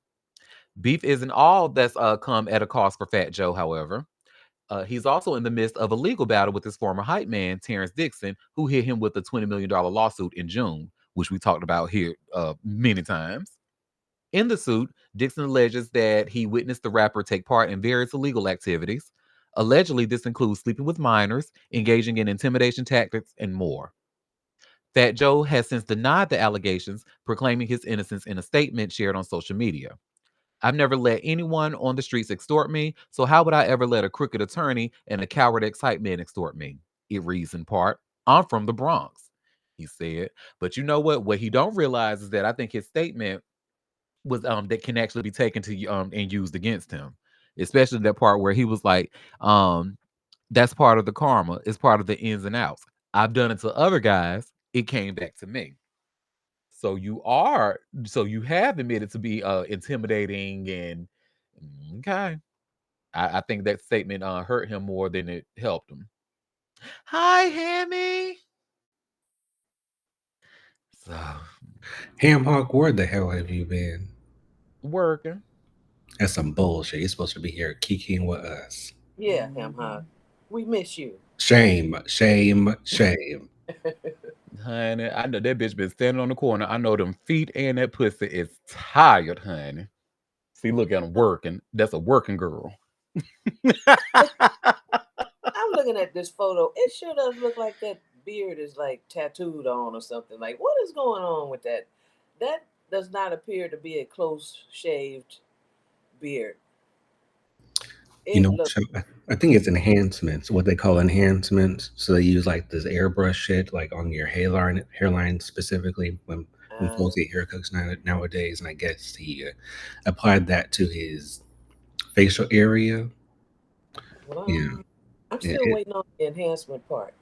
Beef isn't all that's come at a cost for Fat Joe, however. He's also in the midst of a legal battle with his former hype man, Terrence Dixon, who hit him with a $20 million lawsuit in June, which we talked about here many times. In the suit, Dixon alleges that he witnessed the rapper take part in various illegal activities. Allegedly, this includes sleeping with minors, engaging in intimidation tactics, and more. Fat Joe has since denied the allegations, proclaiming his innocence in a statement shared on social media. I've never let anyone on the streets extort me, so how would I ever let a crooked attorney and a coward ex-hype man extort me? It reads in part, I'm from the Bronx, he said. But you know what? What he don't realize is that I think his statement was that can actually be taken to and used against him. Especially that part where he was like, that's part of the karma, it's part of the ins and outs. I've done it to other guys, it came back to me. So you have admitted to be intimidating and okay. I think that statement hurt him more than it helped him. Hi, Hammy. So Ham Hock, where the hell have you been? working. That's some bullshit. You're supposed to be here kicking with us. Yeah, Ham Hock. We miss you. Shame, shame, shame. Honey, I know that bitch been standing on the corner. I know them feet and that pussy is tired, honey. See, look at him working. That's a working girl. I'm looking at this photo. It sure does look like that beard is like tattooed on or something. Like, what is going on with that? That does not appear to be a close shaved beard. You It know, looks. so I think it's enhancements, what they call enhancements. So they use like this airbrush shit, like on your hairline specifically when Uh, folks get haircuts nowadays. And I guess he applied that to his facial area. Yeah, well, I'm yeah still waiting on the enhancement part.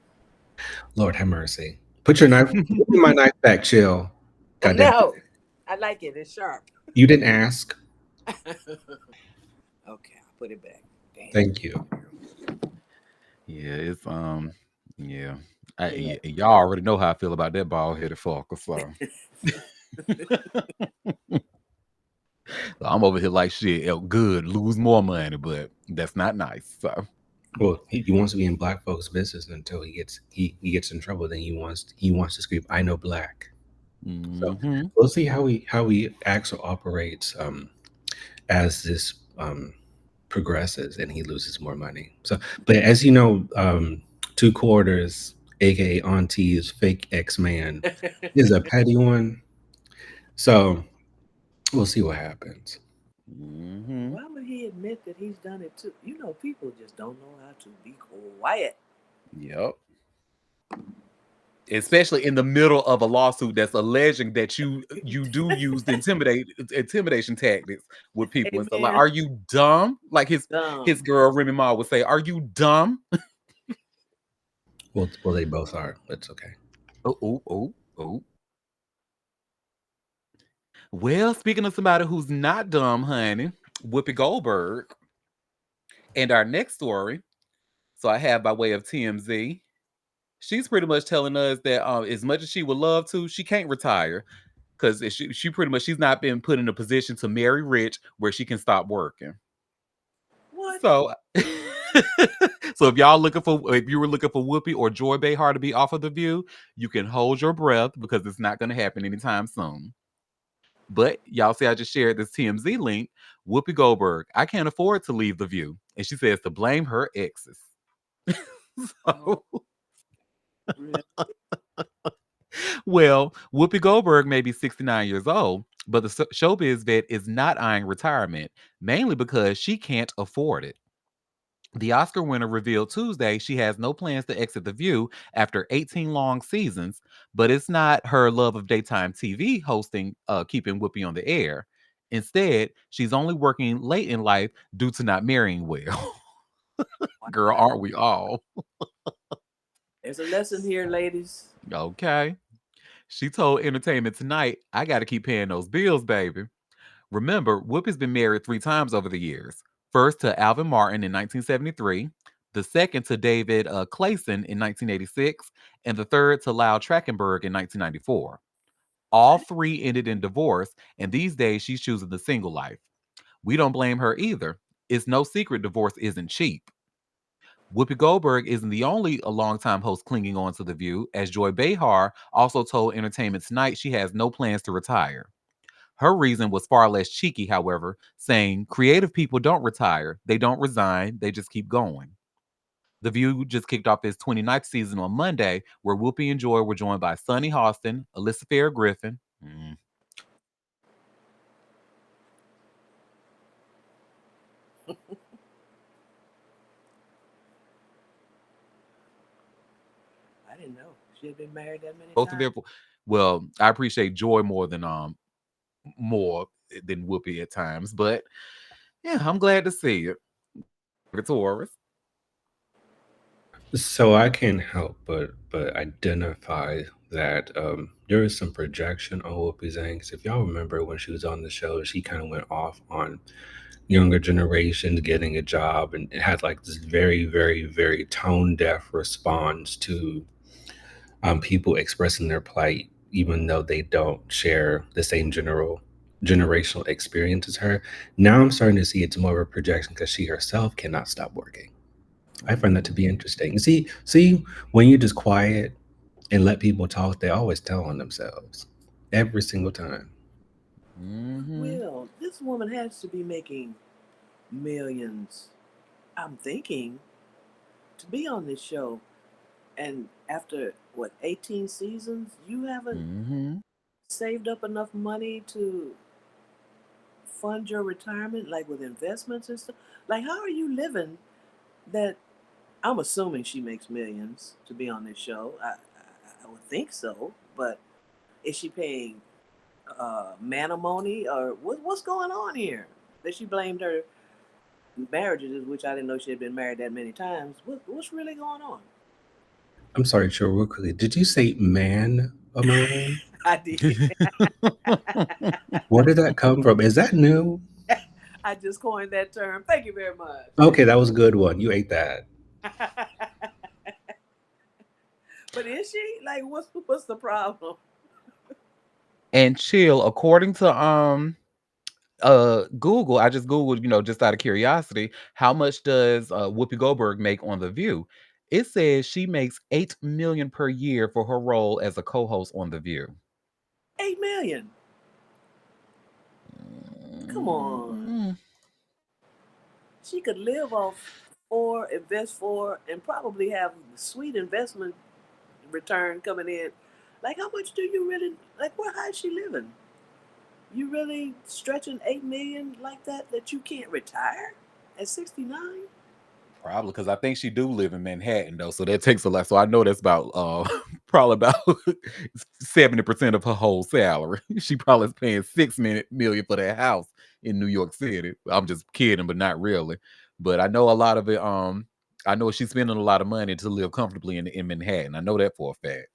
Lord have mercy. Put your knife. Give me my knife back. Chill. Goddamn. No, I like it. It's sharp. You didn't ask. Okay, I'll put it back. Damn. Thank you. Yeah, it's yeah. Yeah. Y'all already know how I feel about that bald headed fucker. So So I'm over here like shit. Good, lose more money, but that's not nice. So, Well, he wants to be in black folks' business until he gets in trouble. Then he wants to scream, "I know black." So hmm we'll see how he acts or operates as this progresses and he loses more money. So, but as you know, two quarters, aka Auntie's fake X-Man, is a petty one. So we'll see what happens. hmm Why would he admit that he's done it too? You know, people just don't know how to be quiet. Yep. Especially in the middle of a lawsuit that's alleging that you do use the intimidation tactics with people and stuff. Like, Amen. are you dumb? Like his Dumb. girl Remy Ma would say, "Are you dumb?" Well, they both are. That's okay. Oh, oh, oh, oh. Well, speaking of somebody who's not dumb, honey, Whoopi Goldberg, and our next story. So I have by way of TMZ. She's pretty much telling us that as much as she would love to, she can't retire because she pretty much she's not been put in a position to marry rich where she can stop working. What? So, so if you were looking for Whoopi or Joy Behar to be off of the View, you can hold your breath because it's not going to happen anytime soon. But y'all see, I just shared this TMZ link. Whoopi Goldberg, I can't afford to leave the View, and she says to blame her exes. Oh, So, really? well, Whoopi Goldberg may be 69 years old, but the showbiz vet is not eyeing retirement, mainly because she can't afford it. The Oscar winner revealed Tuesday she has no plans to exit The View after 18 long seasons, but it's not her love of daytime TV hosting keeping Whoopi on the air. Instead, she's only working late in life due to not marrying well. Girl, Wow. aren't we all? There's a lesson here, ladies. Okay. She told Entertainment Tonight, I got to keep paying those bills, baby. Remember, Whoopi's been married 3 times over the years. First to Alvin Martin in 1973, the second to David Clayson in 1986, and the third to Lyle Trachtenberg in 1994. All three ended in divorce, and these days she's choosing the single life. We don't blame her either. It's no secret divorce isn't cheap. Whoopi Goldberg isn't the only a longtime host clinging on to The View, as Joy Behar also told Entertainment Tonight she has no plans to retire. Her reason was far less cheeky, however, saying creative people don't retire, they don't resign, they just keep going. The View just kicked off its 29th season on Monday, where Whoopi and Joy were joined by Sunny Hostin, Alyssa Fair Griffin. I didn't know she had been married that many Both of times. their, well, I appreciate Joy more than Whoopi at times, but yeah, I'm glad to see it. Taurus. So I can't help but identify that there is some projection on Whoopi Zhang. If y'all remember when she was on the show, she kind of went off on younger generations getting a job, and it had like this very, very, very tone deaf response to people expressing their plight, even though they don't share the same generational experience as her. Now I'm starting to see it's more of a projection because she herself cannot stop working. I find that to be interesting. See, when you're just quiet and let people talk, they always tell on themselves every single time. Mm-hmm. Will, this woman has to be making millions. I'm thinking to be on this show, and after what 18 seasons, you haven't Mm-hmm. saved up enough money to fund your retirement, like with investments and stuff. Like, how are you living that? I'm assuming she makes millions to be on this show. I would think so, but is she paying manimony or what's going on here? That she blamed her marriages, which I didn't know she had been married that many times. What's really going on? I'm sorry, Joe, real quickly. Did you say man a man? I did. Where did that come from? Is that new? I just coined that term. Thank you very much. Okay, that was a good one. You ate that. But is she like what's the problem? And chill, according to Google, I just Googled, just out of curiosity, how much does Whoopi Goldberg make on The View? It says she makes 8 million per year for her role as a co-host on The View. 8 million. Come on. Mm, She could live off four, invest four, and probably have sweet investment return coming in. Like, how much do you really like? Where high is she living? You really stretching 8 million like that you can't retire at 69? Probably because I think she do live in Manhattan though, so that takes a lot. So I know that's about probably about 70% of her whole salary. She probably is paying 6 million for that house in New York City. I'm just kidding, but not really. But I know a lot of it. I know she's spending a lot of money to live comfortably in Manhattan. I know that for a fact.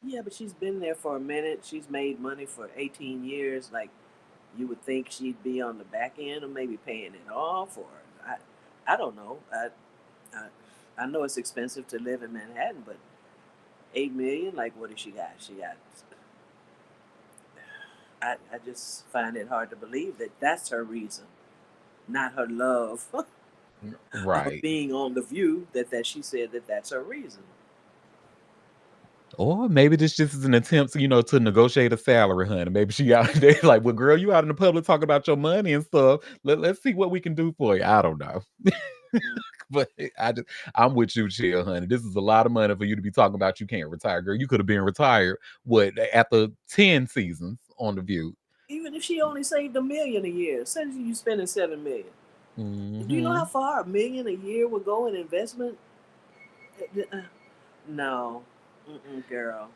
Yeah, but she's been there for a minute. She's made money for 18 years. Like, you would think she'd be on the back end or maybe paying it off, or I don't know. I, I know it's expensive to live in Manhattan, but 8 million, like, what does she got? She got. I just find it hard to believe that that's her reason, not her love of Right. being on the View. That she said that's her reason. Or maybe this just is an attempt, to negotiate a salary, honey. Maybe she out there like, well, girl, you out in the public talking about your money and stuff. Let's see what we can do for you. I don't know. Mm. But I'm with you, chill, honey. This is a lot of money for you to be talking about you can't retire, girl. You could have been retired, after 10 seasons on The View. Even if she only saved 1 million a year, say you spending 7 million. Do you know how Hmm. far 1 million a year would go in investment? No, girl,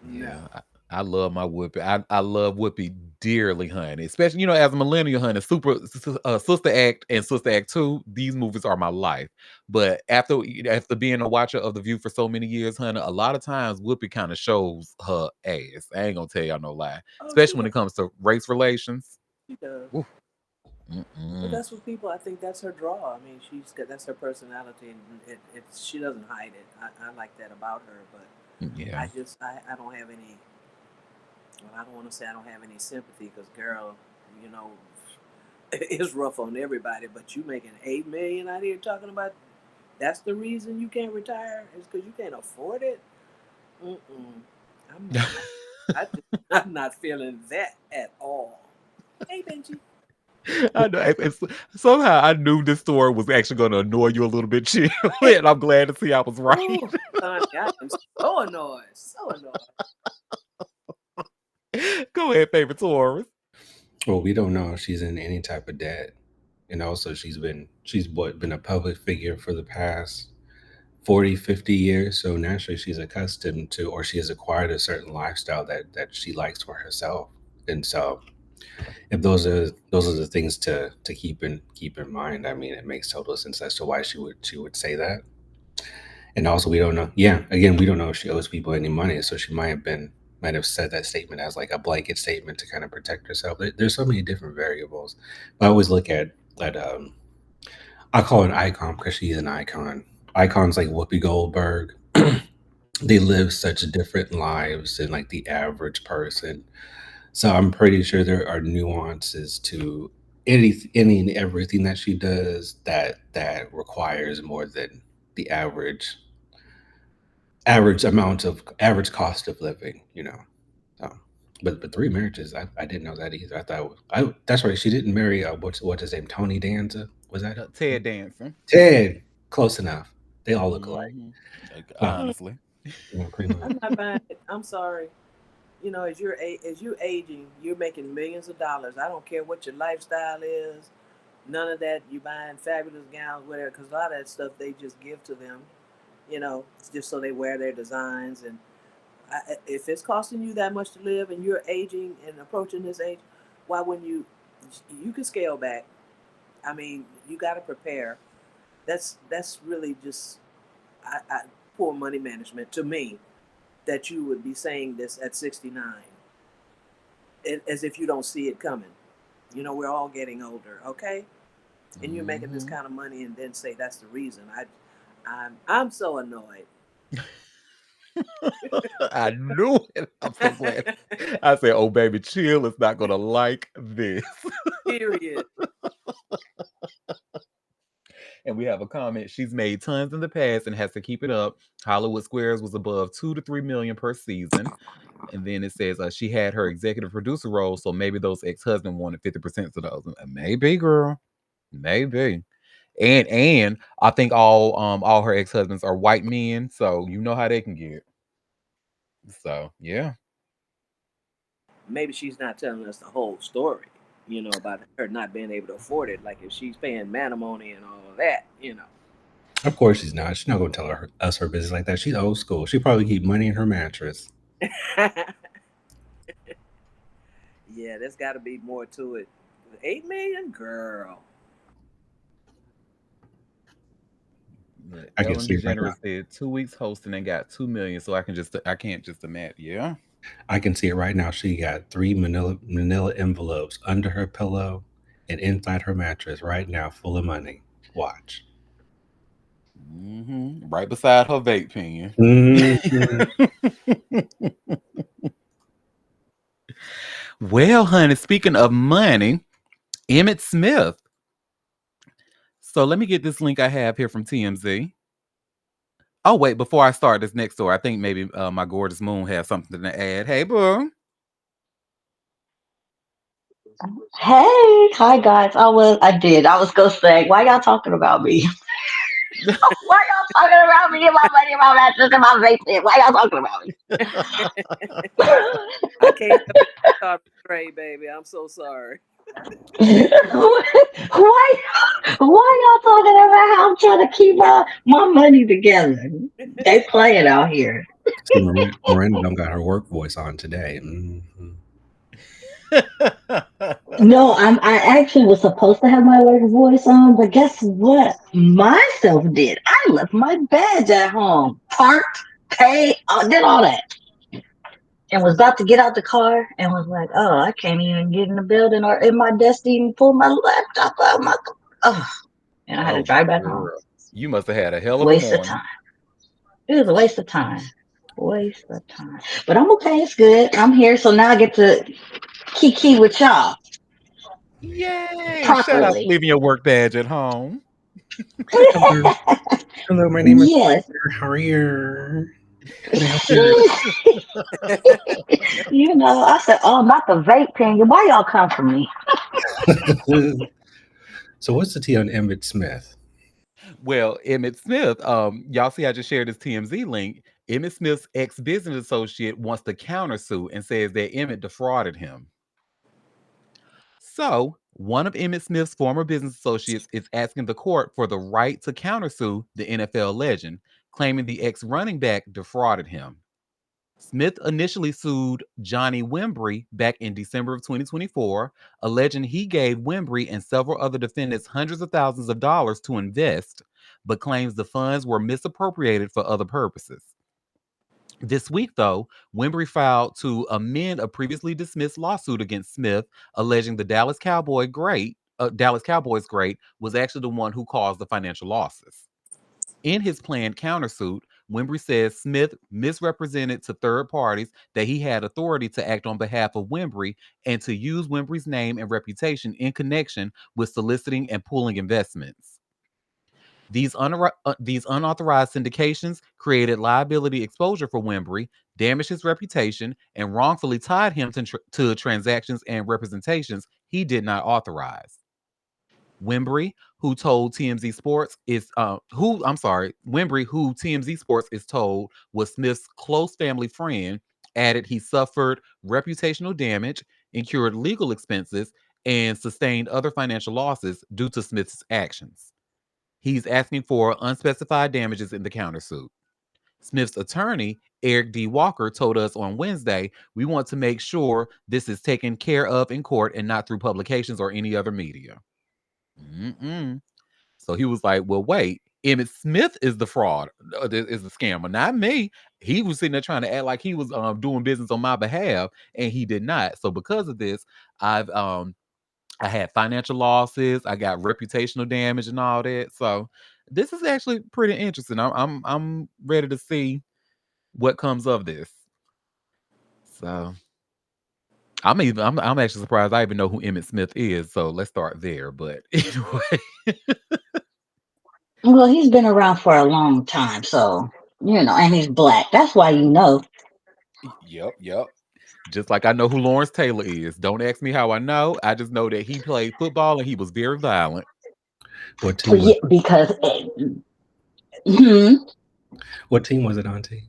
no. Yeah, I love my Whoopi. I love Whoopi dearly, honey. Especially, as a millennial, honey. Sister Act and Sister Act 2, these movies are my life. But after being a watcher of The View for so many years, honey, a lot of times Whoopi kind of shows her ass. I ain't gonna tell y'all no lie. Oh, she Especially when does. it comes to race relations. She does. Oof, But mm-mm. that's what people. I think that's her draw. I mean, she's got that's her personality, and she doesn't hide it. I like that about her. But Yeah. I don't have any. Well, I don't want to say I don't have any sympathy because, girl, you know, it's rough on everybody. But you making 8 million out here talking about that's the reason you can't retire is because you can't afford it. Mm-mm. I'm not. I'm not feeling that at all. Hey, Benji. I know. Somehow I knew this story was actually going to annoy you a little bit, chill, and I'm glad to see I was right. Oh, honey, I am so annoyed. So annoyed. Go ahead, favorite Taurus. Well, we don't know if she's in any type of debt, and also she's been a public figure for the past 40, 50 years. So naturally, she's accustomed to, or she has acquired a certain lifestyle that she likes for herself. And so, if those are the things to keep in mind, I mean, it makes total sense as to why she would say that. And also, we don't know. Yeah, again, we don't know if she owes people any money, so she might have said that statement as like a blanket statement to kind of protect herself. There's so many different variables. But I always look at I call her an icon because she's an icon. Icons like Whoopi Goldberg, they live such different lives than like the average person. So I'm pretty sure there are nuances to any and everything that she does that requires more than the average cost of living. So, but three marriages, I didn't know that either. I thought that's right. She didn't marry what's his name, Tony Danza. Was that Ted Danson. Ted? Close enough. They all look alike. Hmm. So Mm, Honestly. pretty much. I'm not buying it. I'm sorry. As you're aging, you're making millions of dollars. I don't care what your lifestyle is. None of that. You buying fabulous gowns, whatever. Because a lot of that stuff they just give to them. Just so they wear their designs. And if it's costing you that much to live, and you're aging and approaching this age, why wouldn't you? You can scale back. I mean, you got to prepare. That's really just poor money management to me. That you would be saying this at 69, as if you don't see it coming. We're all getting older, okay? And you're making this Hmm. kind of money, and then say that's the reason. I'm so annoyed. I knew it. I'm so glad. I said, "Oh, baby, chill is not gonna like this." Period. And we have a comment. She's made tons in the past and has to keep it up. Hollywood Squares was above 2 to 3 million per season. And then it says she had her executive producer role, so maybe those ex-husband wanted 50% of those. Maybe, girl, maybe. And I think all her ex-husbands are white men, so you know how they can get. So yeah. Maybe she's not telling us the whole story, about her not being able to afford it. Like if she's paying matrimony and all of that. Of course she's not. She's not going to tell us her business like that. She's old school. She probably keep money in her mattress. Yeah, there's got to be more to it. 8 million, girl. I can Ellen see it right now. DeGeneres said 2 weeks hosting and got 2 million. So I can't just imagine. Yeah. I can see it right now. She got 3 manila envelopes under her pillow and inside her mattress right now, full of money. Watch. Right beside her vape pen. Mhm. Well, honey, speaking of money, Emmett Smith. So let me get this link I have here from TMZ. Oh, wait, before I start this next story, I think maybe my gorgeous moon has something to add. Hey, boo. Hey, hi guys. I was gonna say, why y'all talking about me? Why y'all talking about me and my money and my mattress and my vape pen? Why y'all talking about I can't help it. Thought Trey, baby. I'm so sorry. me? why why y'all talking about how I'm trying to keep my money together? They playing out here. See, Miranda don't got her work voice on today. No, I actually was supposed to have my work voice on, but guess what? Myself did. I left my badge at home, parked, paid, did all that. And was about to get out the car and was like, oh, I can't even get in the building or in my desk to even pull my laptop out. Oh, and I had to Oh, drive back home. girl. You must have had a hell of a Waste of morning. time. It was a waste of time. Waste of time. But I'm okay. It's good. I'm here. So now I get to kiki with y'all Yay! Shout out to properly. leaving your work badge at home. Hello. Hello, my name is Yes. Roger. How are you? Can I help you? I said, oh, not the vape pen. Why y'all come for me? So what's the tea on Emmett Smith? Well, Emmett Smith, y'all see I just shared this TMZ link. Emmett Smith's ex-business associate wants to countersue and says that Emmett defrauded him. So, one of Emmett Smith's former business associates is asking the court for the right to countersue the NFL legend, claiming the ex running back defrauded him. Smith initially sued Johnny Wimbrey back in December of 2024, alleging he gave Wimbrey and several other defendants hundreds of thousands of dollars to invest, but claims the funds were misappropriated for other purposes. This week, though, Wimbrey filed to amend a previously dismissed lawsuit against Smith, alleging the Dallas Cowboys great was actually the one who caused the financial losses. In his planned countersuit, Wimbrey says Smith misrepresented to third parties that he had authority to act on behalf of Wimbrey and to use Wimbrey's name and reputation in connection with soliciting and pooling investments. These unauthorized syndications created liability exposure for Wimbrey, damaged his reputation, and wrongfully tied him to transactions and representations he did not authorize. Wimbrey, who told TMZ Sports is who I'm sorry, Wimbrey, who TMZ Sports is told was Smith's close family friend, added he suffered reputational damage, incurred legal expenses, and sustained other financial losses due to Smith's actions. He's asking for unspecified damages in the countersuit. Smith's attorney, Eric D. Walker, told us on Wednesday, we want to make sure this is taken care of in court and not through publications or any other media. Mm-mm. So he was like, well, wait, Emmett Smith is the fraud, is the scammer, not me. He was sitting there trying to act like he was doing business on my behalf, and he did not. So because of this, I had financial losses, I got reputational damage and all that. So this is actually pretty interesting. I'm ready to see what comes of this. So I'm actually surprised I even know who Emmett Smith is. So let's start there. But anyway, Well, he's been around for a long time, so and he's black. That's why you know. yep. Just like I know who Lawrence Taylor is. Don't ask me how I know. I just know that he played football and he was very violent. What team was Yeah, because hmm, what team was it, Auntie?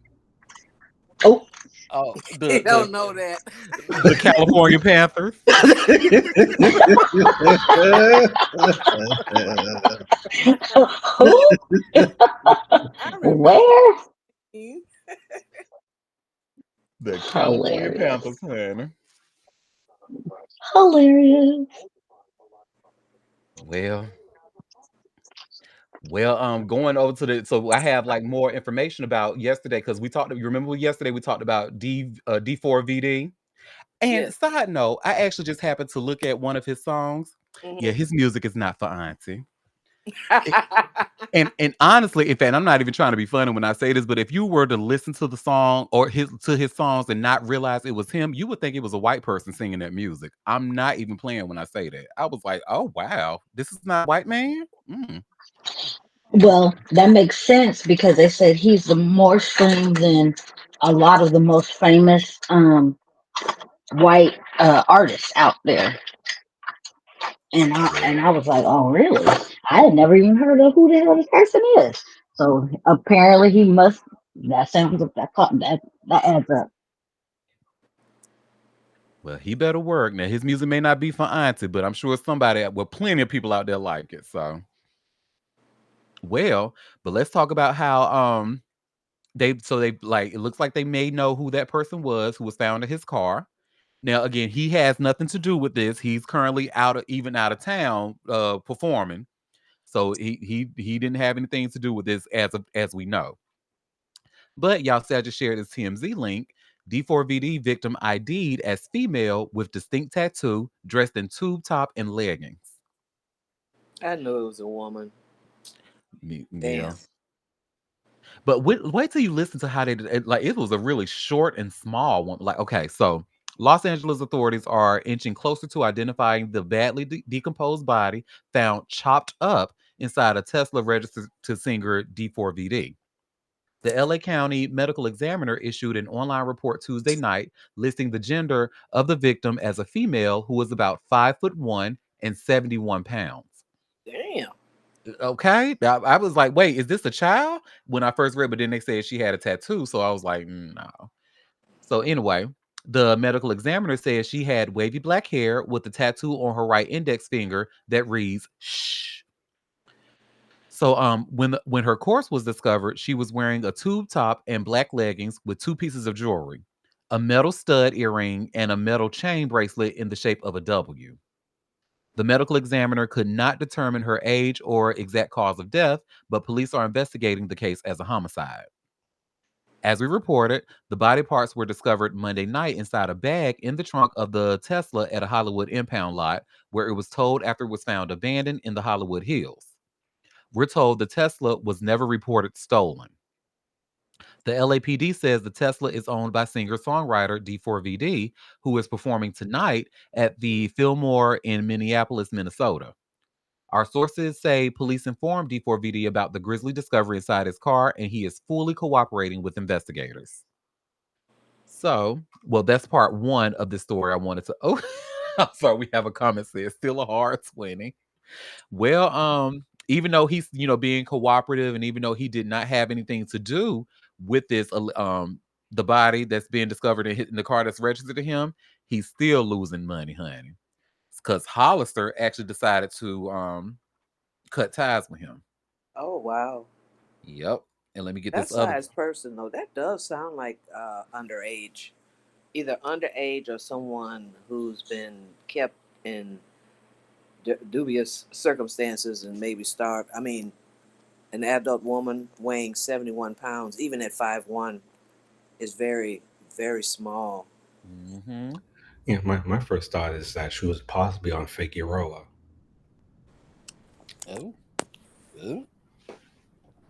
oh, Oh, You don't know that. the California Panthers. who, I remember where? you. The California Panthers, Hilarious, honey. hilarious. Well, going over to the so I have like more information about yesterday because we talked. You remember yesterday we talked about D4VD. And Yes. side note, I actually just happened to look at one of his songs. Yeah, Hmm. his music is not for Auntie. And honestly, in fact, I'm not even trying to be funny when I say this, but if you were to listen to the song or his songs and not realize it was him, you would think it was a white person singing that music. I'm not even playing when I say that. I was like, oh wow, this is not a white man. Mm. Well, that makes sense because they said he's the more streamed than a lot of the most famous white artists out there. Well, And I was like, oh really? I had never even heard of who the hell this person is. So apparently he must. That sounds that adds up. well, he better work now. His music may not be for Auntie, but I'm sure somebody, well, plenty of people out there like it. So, well, but let's talk about how they like it looks like they may know who that person was who was found in his car. Now, again, he has nothing to do with this. He's currently out of town performing. So he didn't have anything to do with this as we know. But y'all said I just shared this TMZ link. D4VD victim ID'd as female with distinct tattoo, dressed in tube top and leggings. I knew it was a woman. Yeah. Damn. But wait till you listen to how they did it. Like it was a really short and small one. Like, okay, so Los Angeles authorities are inching closer to identifying the badly decomposed body found chopped up inside a Tesla registered to singer D4VD. The LA County Medical Examiner issued an online report Tuesday night listing the gender of the victim as a female who was about 5'1" and 71 pounds. Damn. Okay. I was like, wait, is this a child? When I first read, but then they said she had a tattoo. So I was like, no. So anyway, the medical examiner said she had wavy black hair with a tattoo on her right index finger that reads shh. So when her corpse was discovered, she was wearing a tube top and black leggings with two pieces of jewelry, a metal stud earring and a metal chain bracelet in the shape of a W. The medical examiner could not determine her age or exact cause of death, but police are investigating the case as a homicide. As we reported, the body parts were discovered Monday night inside a bag in the trunk of the Tesla at a Hollywood impound lot, where it was towed after it was found abandoned in the Hollywood Hills. We're told the Tesla was never reported stolen. The LAPD says the Tesla is owned by singer-songwriter D4VD, who is performing tonight at the Fillmore in Minneapolis, Minnesota. Our sources say police informed D4VD about the grisly discovery inside his car, and he is fully cooperating with investigators. So, well, that's part one of the story I wanted to. Oh, I'm sorry. We have a comment says still a hard 20. Well, even though he's being cooperative, and even though he did not have anything to do with this, the body that's being discovered in the car that's registered to him, he's still losing money, honey. Because Hollister actually decided to cut ties with him. Oh wow. Yep. And let me get That this other. size person though, that does sound like underage. Either underage or someone who's been kept in dubious circumstances and maybe starved. I mean, an adult woman weighing 71 pounds, even at 5'1", is very, very small. Hmm. Yeah, my first thought is that she was possibly on Figueroa. Oh, oh.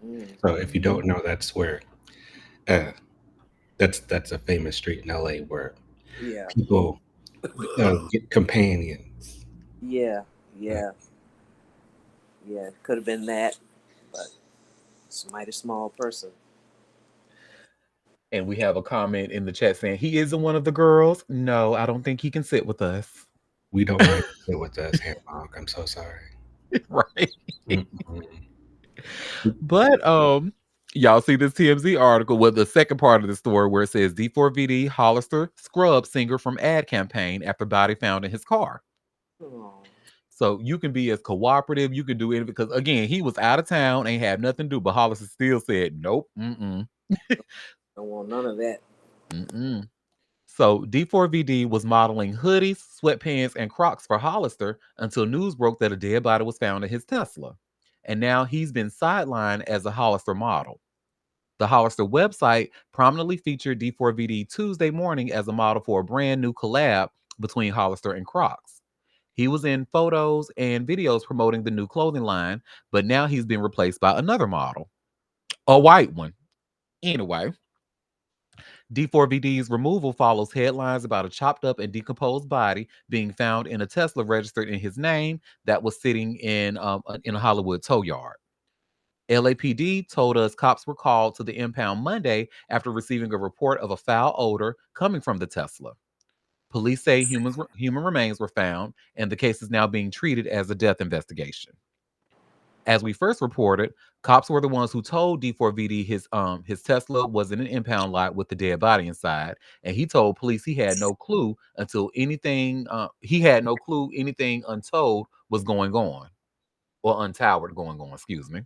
Mm. So if you don't know, that's where uh, That's a famous street in LA where Yeah, people get companions. yeah, Uh, yeah, yeah. Could have been that, but it's a mighty small person. And we have a comment in the chat saying he isn't one of the girls. No, I don't think he can sit with us. we don't want to sit with us, Hemlock. I'm so sorry. Right. Mm-mm. But y'all see this TMZ article with the second part of the story where it says D4VD Hollister scrub singer from ad campaign after body found in his car. Oh, So you can be as cooperative, you can do it because again, he was out of town, ain't had nothing to do, but Hollister still said, nope, don't want none of that. mm. So D4VD was modeling hoodies, sweatpants, and Crocs for Hollister until news broke that a dead body was found in his Tesla. And now he's been sidelined as a Hollister model. The Hollister website prominently featured D4VD Tuesday morning as a model for a brand new collab between Hollister and Crocs. He was in photos and videos promoting the new clothing line, but now he's been replaced by another model, a white one. Anyway, D4VD's removal follows headlines about a chopped up and decomposed body being found in a Tesla registered in his name that was sitting in a Hollywood tow yard. LAPD told us cops were called to the impound Monday after receiving a report of a foul odor coming from the Tesla. Police say human remains were found, and the case is now being treated as a death investigation. As we first reported, cops were the ones who told D4VD his Tesla was in an impound lot with the dead body inside, and he told police he had no clue anything untold was going on or untowered going on. Excuse me.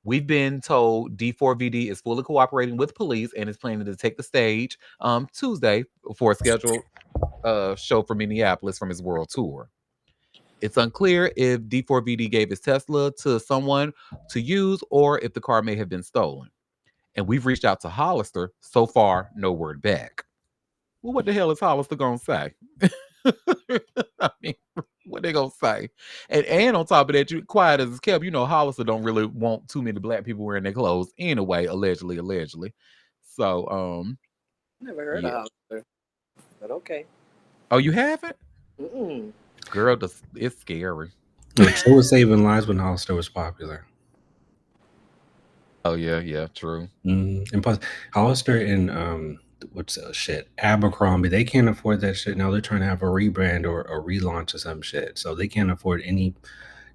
We've been told D4VD is fully cooperating with police and is planning to take the stage Tuesday for a scheduled show for Minneapolis from his world tour. It's unclear if D4VD gave his Tesla to someone to use or if the car may have been stolen. And we've reached out to Hollister. So far, no word back. Well, what the hell is Hollister gonna say? I mean, what they gonna say? And on top of that, you quiet as it's kept. You know, Hollister don't really want too many black people wearing their clothes anyway. Allegedly. So, Never heard of yeah. Hollister, but okay. Oh, you haven't, Mm-mm. girl? It's scary. Look, so was saving lives when Hollister was popular. Oh yeah, true. And plus, Hollister and what's shit Abercrombie, they can't afford that shit now. They're trying to have a rebrand or a relaunch or some shit, so they can't afford any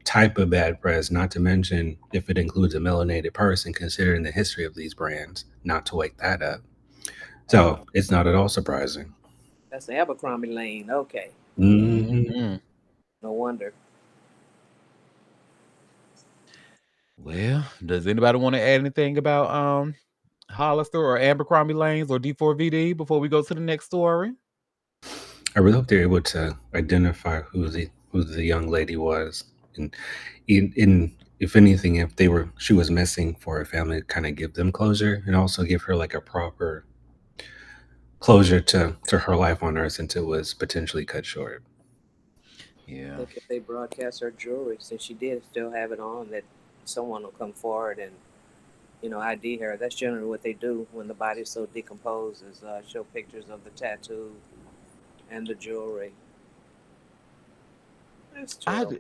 type of bad press. Not to mention if it includes a melanated person, considering the history of these brands. Not to wake that up, so it's not at all surprising. That's the Abercrombie lane. Okay, Hmm. Mm. no wonder. Well, does anybody want to add anything about Hollister or Abercrombie Lanes or D4VD before we go to the next story? I really hope they're able to identify who the young lady was, and in if anything, if she was missing, for her family, kind of give them closure, and also give her like a proper closure to her life on Earth since it was potentially cut short. I Yeah. think if they broadcast her jewelry, since she did still have it on, that someone will come forward and ID her. That's generally what they do when the body's so decomposed, is show pictures of the tattoo and the jewelry. That's I terrible.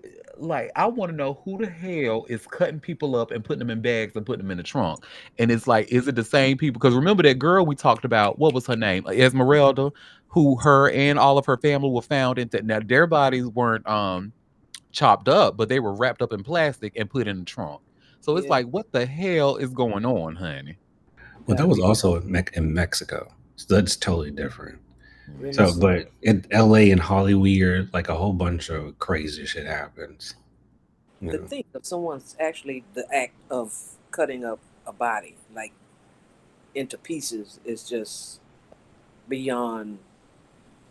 I want to know who the hell is cutting people up and putting them in bags and putting them in the trunk. And it's like, is it the same people? Because remember that girl we talked about? What was her name? Esmeralda, who her and all of her family were found in. Now their bodies weren't chopped up, but they were wrapped up in plastic and put in the trunk. So it's Yeah, like, what the hell is going on, honey? Well, that gotta was be also in Mexico, so that's totally different. really. So, but in LA and Hollywood, like a whole bunch of crazy shit happens. You To know, think of someone's actually the act of cutting up a body like into pieces is just beyond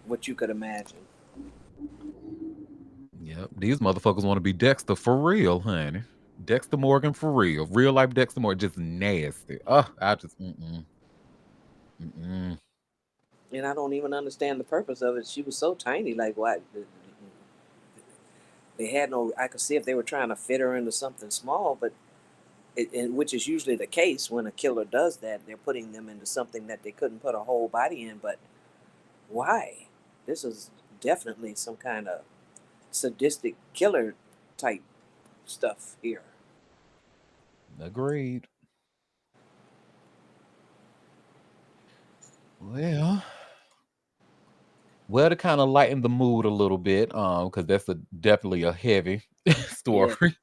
what you could imagine. Yep, these motherfuckers want to be Dexter for real, honey. Dexter Morgan for real life Dexter Morgan, just nasty. Oh, I just mm-mm. And I don't even understand the purpose of it. She was so tiny. Like, why? They had no. I could see if they were trying to fit her into something small, but which is usually the case when a killer does that. They're putting them into something that they couldn't put a whole body in. But why? This is definitely some kind of sadistic killer type stuff here. Agreed. Well, to kind of lighten the mood a little bit, because that's definitely a heavy Yeah. story.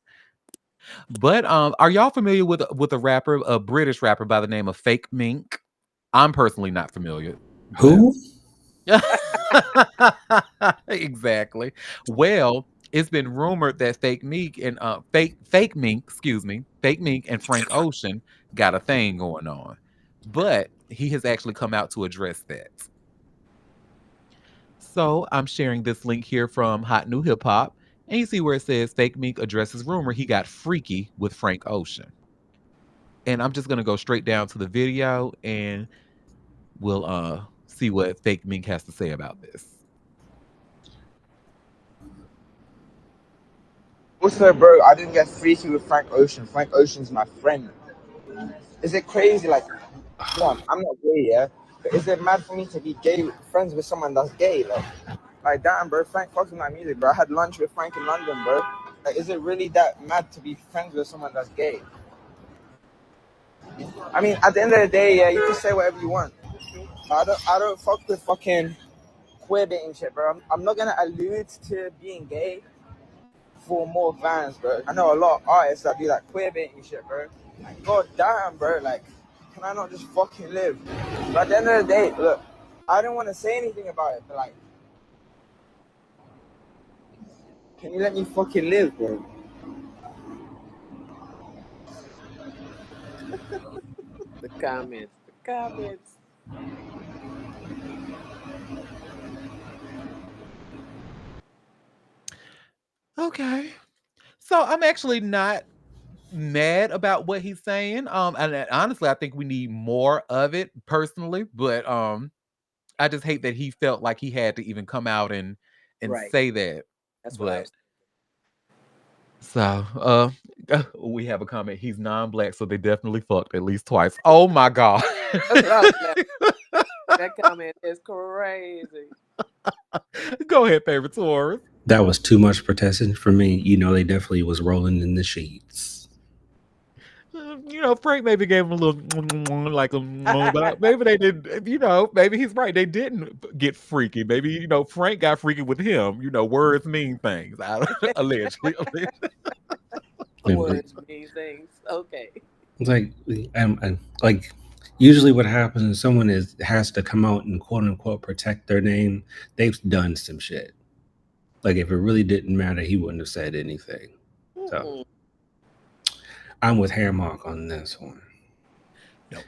But are y'all familiar with a rapper, a British rapper by the name of Fake Mink? I'm personally not familiar, but Who? exactly. Well, it's been rumored that Fake Mink and Fake Mink, excuse me, Fake Mink and Frank Ocean got a thing going on, but he has actually come out to address that. So I'm sharing this link here from Hot New Hip Hop, and you see where it says Fake Mink addresses rumor he got freaky with Frank Ocean. And I'm just gonna go straight down to the video, and we'll see what Fake Mink has to say about this. Also, bro, I didn't get freaky with Frank Ocean. Frank Ocean's my friend. Is it crazy? Like, one, I'm not gay, yeah, but is it mad for me to be gay, friends with someone that's gay? Like damn, bro, Frank fucks with my music, bro. I had lunch with Frank in London, bro. Like, is it really that mad to be friends with someone that's gay? I mean, at the end of the day, yeah, you can say whatever you want. I don't fuck with fucking queer baiting shit, bro. I'm not gonna allude to being gay for more fans, bro. I know a lot of artists that do like queer baiting shit, bro. Like, god damn, bro. Like, can I not just fucking live? But at the end of the day, look, I don't want to say anything about it, but like, can you let me fucking live, bro? The comments. The comments. Okay. So I'm actually not mad about what he's saying. And honestly, I think we need more of it personally, but I just hate that he felt like he had to even come out and Right. say that. That's what I But was. so we have a comment. He's non-black, so they definitely fucked at least twice. Oh my god. That's what I was laughing. That comment is crazy. Go ahead, favorite Taurus. That was too much protection for me. You know, they definitely was rolling in the sheets. Frank maybe gave him a little like but maybe they didn't. Maybe he's right. They didn't get freaky. Maybe Frank got freaky with him. Words mean things. Allegedly. And Words mean things. Okay. it's like, like usually what happens is someone has to come out and quote unquote protect their name. They've done some shit. Like if it really didn't matter, he wouldn't have said anything. So I'm with Hammock on this one.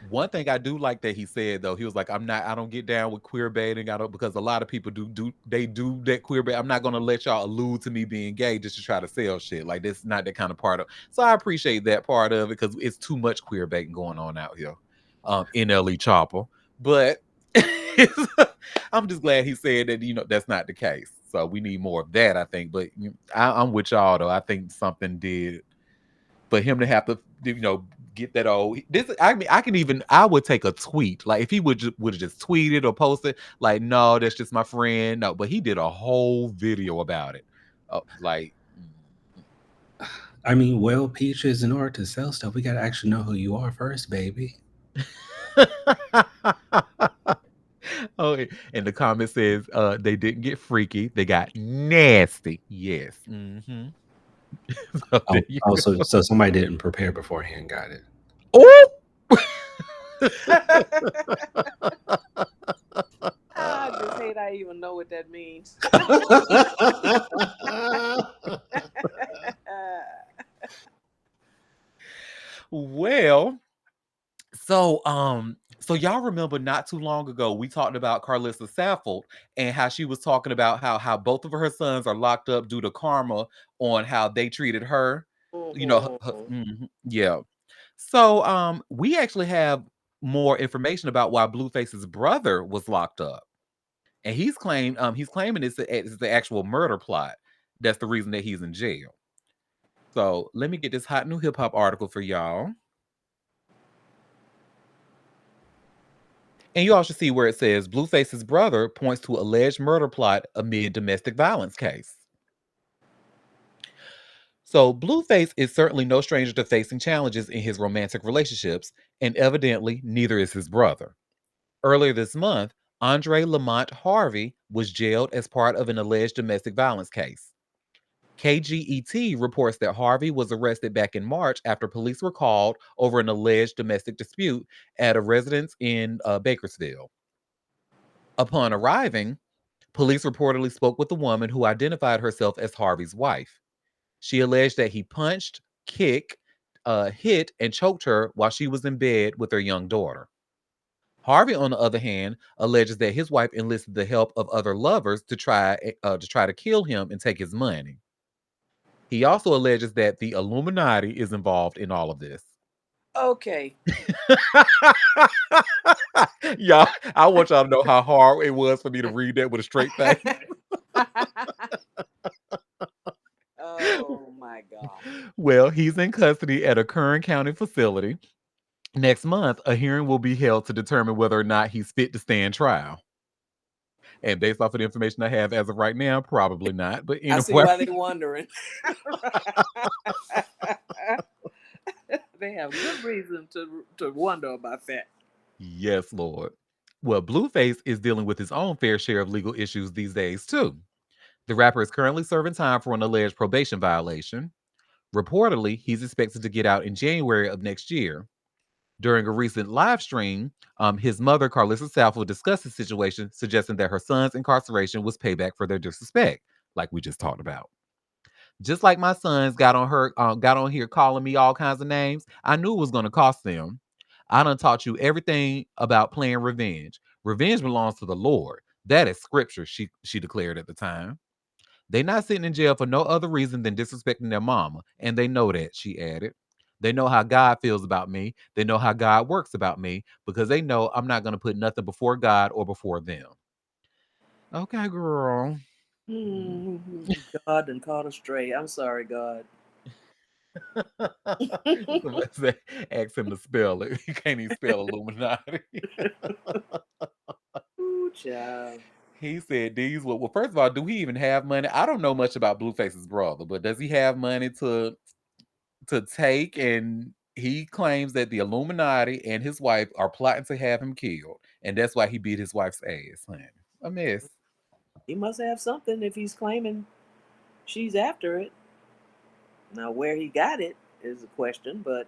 One thing I do like that he said though, he was like, I don't get down with queer baiting. I don't, because a lot of people do that queer bait. I'm not gonna let y'all allude to me being gay just to try to sell shit. Like that's not that kind of part of. So I appreciate that part of it because it's too much queer baiting going on out here, NLE Chopper. But I'm just glad he said that that's not the case. So we need more of that, I think. But I'm with y'all though. I think something did for him to have to get that old this. I mean, I would take a tweet, like if he would have just tweeted or posted like, no, that's just my friend. No, but he did a whole video about it. Like I mean, well, Peaches, in order to sell stuff, we gotta actually know who you are first, baby. oh, and the comment says they didn't get freaky, they got nasty. Yes. So there you Also, so somebody didn't prepare beforehand. Got it. Oh! I just hate I even know what that means. Well, so y'all remember not too long ago we talked about Carlissa Saffold and how she was talking about how both of her sons are locked up due to karma on how they treated her. Yeah. So we actually have more information about why Blueface's brother was locked up. And he's claiming it's the actual murder plot. That's the reason that he's in jail. So let me get this hot new hip hop article for y'all. And you all should see where it says Blueface's brother points to alleged murder plot amid domestic violence case. So Blueface is certainly no stranger to facing challenges in his romantic relationships, and evidently neither is his brother. Earlier this month, Andre Lamont Harvey was jailed as part of an alleged domestic violence case. KGET reports that Harvey was arrested back in March after police were called over an alleged domestic dispute at a residence in Bakersfield. Upon arriving, police reportedly spoke with the woman who identified herself as Harvey's wife. She alleged that he punched, kicked, hit, and choked her while she was in bed with her young daughter. Harvey, on the other hand, alleges that his wife enlisted the help of other lovers to try to kill him and take his money. He also alleges that the Illuminati is involved in all of this. Okay. Y'all, I want y'all to know how hard it was for me to read that with a straight face. Oh my God. Well, he's in custody at a Kern County facility. Next month, a hearing will be held to determine whether or not he's fit to stand trial. And based off of the information I have as of right now, probably not. But I see anyway, why they're wondering. They have good reason to wonder about that. yes, Lord. Well, Blueface is dealing with his own fair share of legal issues these days, too. The rapper is currently serving time for an alleged probation violation. Reportedly, he's expected to get out in January of next year. During a recent live stream, his mother, Carlissa Southwood, discussed the situation, suggesting that her son's incarceration was payback for their disrespect, like we just talked about. Just like my sons got on here calling me all kinds of names, I knew it was going to cost them. I done taught you everything about playing revenge. Revenge belongs to the Lord. That is scripture, she declared at the time. They not sitting in jail for no other reason than disrespecting their mama, and they know that, she added. They know how God feels about me. They know how God works about me because they know I'm not going to put nothing before God or before them. Okay, girl. God and caught us straight. I'm sorry, God. Somebody say, ask him to spell it. He can't even spell Illuminati. Ooh, child. He said these well, first of all, do he even have money? I don't know much about Blueface's brother, but does he have money to take? And he claims that the Illuminati and his wife are plotting to have him killed, and that's why he beat his wife's ass, honey. A mess. He must have something if he's claiming she's after it. Now, where he got it is a question, but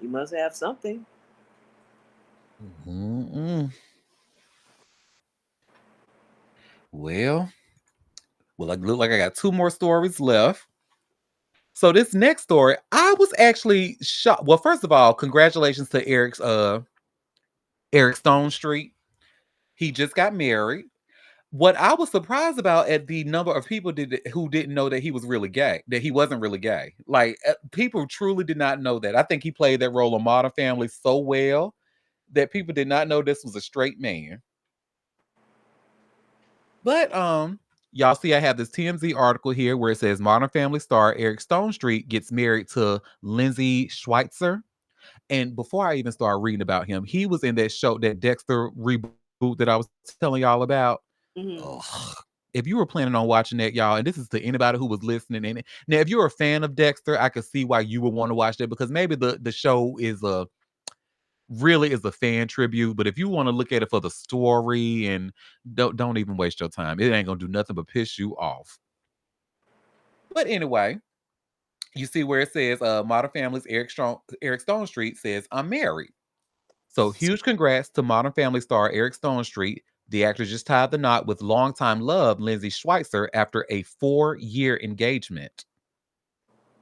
he must have something. Mm-mm. Well, I look like I got two more stories left. So this next story, I was actually shocked. Well, first of all, congratulations to Eric Stone Street. He just got married. What I was surprised about at the number of people who didn't know that he was really gay, that he wasn't really gay. Like people truly did not know that. I think he played that role in Modern Family so well that people did not know this was a straight man. But y'all see I have this TMZ article here where it says Modern Family star Eric Stone Street gets married to Lindsay Schweitzer. And before I even start reading about him, he was in that show, that Dexter reboot that I was telling y'all about. Mm-hmm. Ugh. If you were planning on watching that, y'all, and this is to anybody who was listening, and now if you're a fan of Dexter, I could see why you would want to watch that because maybe the show is a fan tribute. But if you want to look at it for the story, and don't even waste your time, it ain't gonna do nothing but piss you off. But anyway, you see where it says Modern Family's Eric Stone Street says I'm married. So huge congrats to Modern Family star Eric Stone Street. The actor just tied the knot with longtime love Lindsay Schweitzer after a 4-year engagement.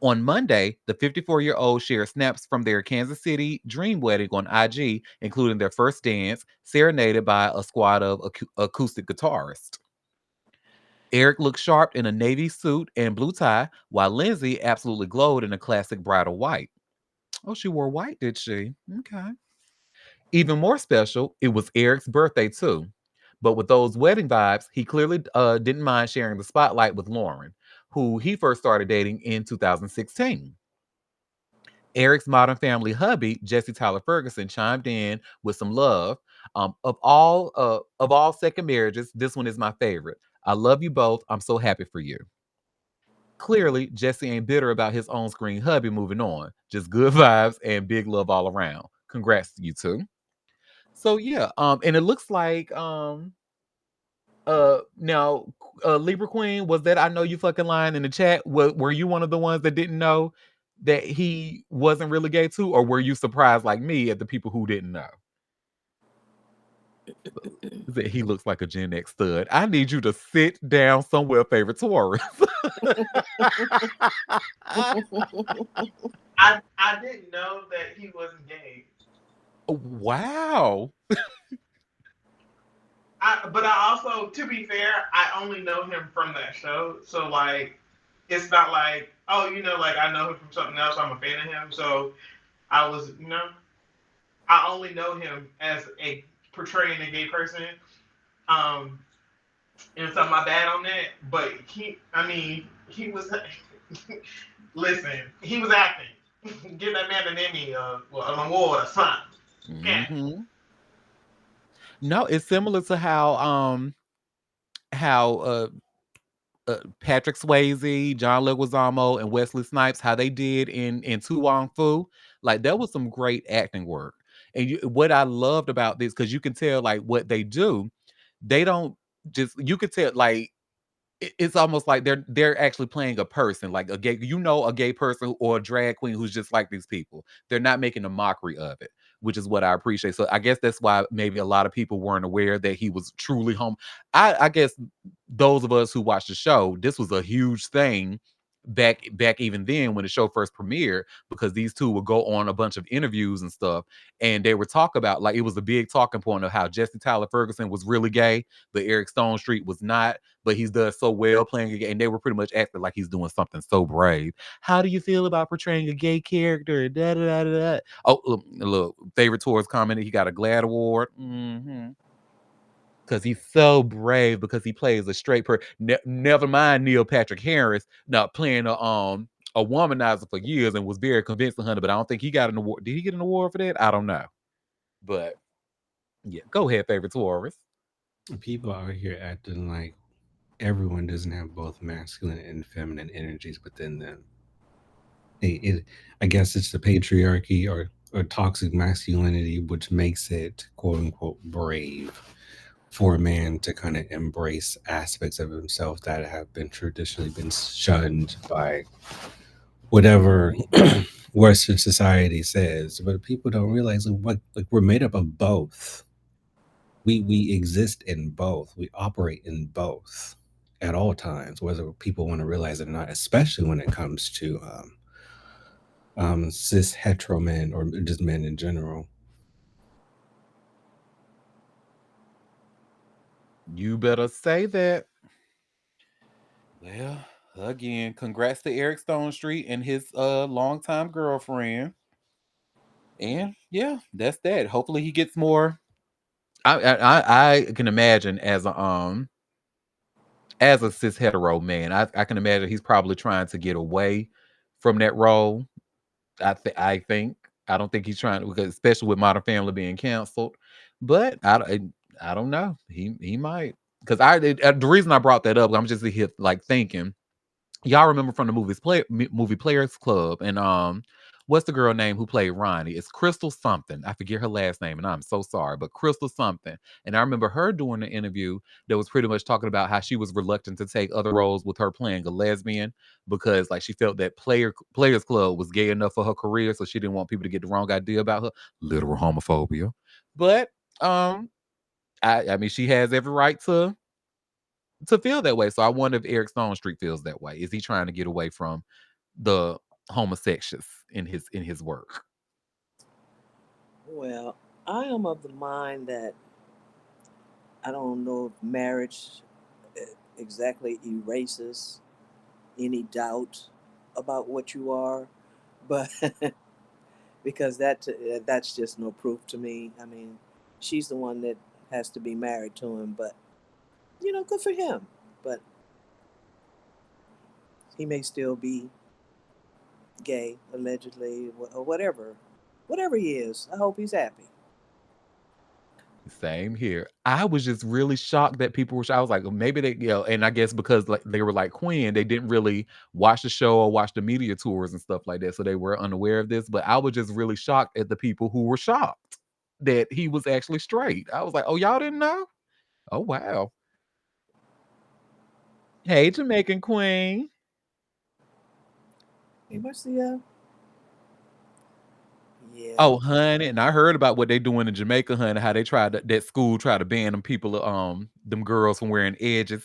On Monday, the 54-year-old shared snaps from their Kansas City dream wedding on IG, including their first dance, serenaded by a squad of acoustic guitarists. Eric looked sharp in a navy suit and blue tie, while Lindsay absolutely glowed in a classic bridal white. Oh, she wore white, did she? Okay. Even more special, it was Eric's birthday too. But with those wedding vibes, he clearly didn't mind sharing the spotlight with Lauren, who he first started dating in 2016. Eric's Modern Family hubby, Jesse Tyler Ferguson, chimed in with some love. Of all second marriages, this one is my favorite. I love you both. I'm so happy for you. Clearly, Jesse ain't bitter about his on screen hubby moving on. Just good vibes and big love all around. Congrats to you two. So yeah, and it looks like now Libra Queen, was that I know you fucking lying in the chat? Were you one of the ones that didn't know that he wasn't really gay too, or were you surprised like me at the people who didn't know? That he looks like a Gen X stud. I need you to sit down somewhere, favorite Taurus. I didn't know that he wasn't gay. Wow. But I also, to be fair, I only know him from that show. So like, it's not like, oh, like I know him from something else. I'm a fan of him. So I was, I only know him as a portraying a gay person. Um, and so my bad on that. But I mean, he was. Listen, he was acting. Give that man an Emmy, an award, or something. Yeah. Hmm. No, it's similar to how Patrick Swayze, John Leguizamo, and Wesley Snipes, how they did in Tu Wong Fu. Like that was some great acting work. And what I loved about this, because you can tell like what they do, they don't just you could tell like it's almost like they're actually playing a person, like a gay, a gay person or a drag queen who's just like these people. They're not making a mockery of it, which is what I appreciate. So I guess that's why maybe a lot of people weren't aware that he was truly home. I guess those of us who watched the show, this was a huge thing back even then when the show first premiered, because these two would go on a bunch of interviews and stuff, and they would talk about like it was a big talking point of how Jesse Tyler Ferguson was really gay, but Eric Stone Street was not, but he's done so well playing a gay, and they were pretty much acting like he's doing something so brave. How do you feel about portraying a gay character? Da, da, da, da, da. Oh, look, favorite tours commented he got a GLAAD award. Because he's so brave because he plays a straight person. Never mind Neil Patrick Harris not playing a womanizer for years and was very convincing Hunter, but I don't think he got an award. Did he get an award for that? I don't know. But yeah, go ahead, favorite Taurus. People out here acting like everyone doesn't have both masculine and feminine energies within them. I guess it's the patriarchy or toxic masculinity which makes it quote unquote brave for a man to kind of embrace aspects of himself that have been traditionally been shunned by whatever Western society says. But people don't realize like we're made up of both. We exist in both. We operate in both at all times, whether people want to realize it or not. Especially when it comes to cis hetero men or just men in general. You better say that. Well, again, congrats to Eric Stone Street and his longtime girlfriend. And yeah, that's that. Hopefully he gets more. I can imagine as a cis hetero man, I can imagine he's probably trying to get away from that role. I think I don't think he's trying to, because especially with Modern Family being canceled. But I don't know. He might, because the reason I brought that up, I'm just here like thinking, y'all remember from the movie Players Club, and what's the girl name who played Ronnie? It's Crystal something. I forget her last name, and I'm so sorry, but Crystal something. And I remember her doing an interview that was pretty much talking about how she was reluctant to take other roles with her playing a lesbian, because like she felt that Players Club was gay enough for her career, so she didn't want people to get the wrong idea about her. Literal homophobia. But I mean she has every right to feel that way. So I wonder if Eric Stone Street feels that way. Is he trying to get away from the homosexuals in his work? Well, I am of the mind that I don't know if marriage exactly erases any doubt about what you are, but because that's just no proof to me. I mean, she's the one that has to be married to him, but good for him. But He may still be gay, allegedly, or whatever he is. I hope he's happy. Same here. I was just really shocked that people were. I was like, "Well, maybe they, and I guess because like they were like Quinn, they didn't really watch the show or watch the media tours and stuff like that, so they were unaware of this. But I was just really shocked at the people who were shocked that he was actually straight. I was like, "Oh, y'all didn't know? Oh, wow. Hey, Jamaican Queen. Hey, what's the yeah. Oh, honey, and I heard about what they doing in Jamaica, honey. How they tried that school tried to ban them people, them girls from wearing edges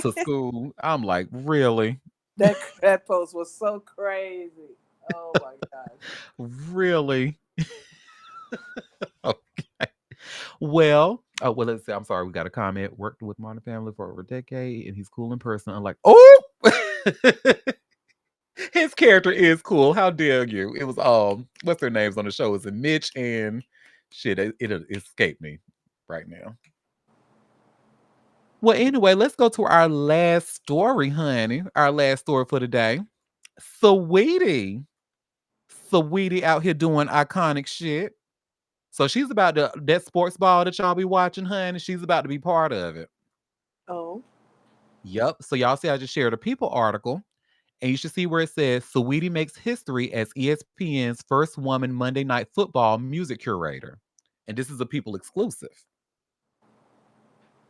to school. I'm like, really, That post was so crazy. Oh my gosh. really. Okay. Well, let's see. I'm sorry. We got a comment. Worked with Modern Family for over a decade, and he's cool in person. I'm like, oh, his character is cool. How dare you? It was what's their names on the show? Is it Mitch and shit? It escaped me right now. Well, anyway, let's go to our last story, honey. Our last story for the day. Sweetie. Sweetie out here doing iconic shit. So she's about to that sports ball that y'all be watching, honey. She's about to be part of it. Oh. Yep. So y'all see, I just shared a People article, and you should see where it says Saweetie makes history as ESPN's first woman Monday Night Football music curator, and this is a People exclusive.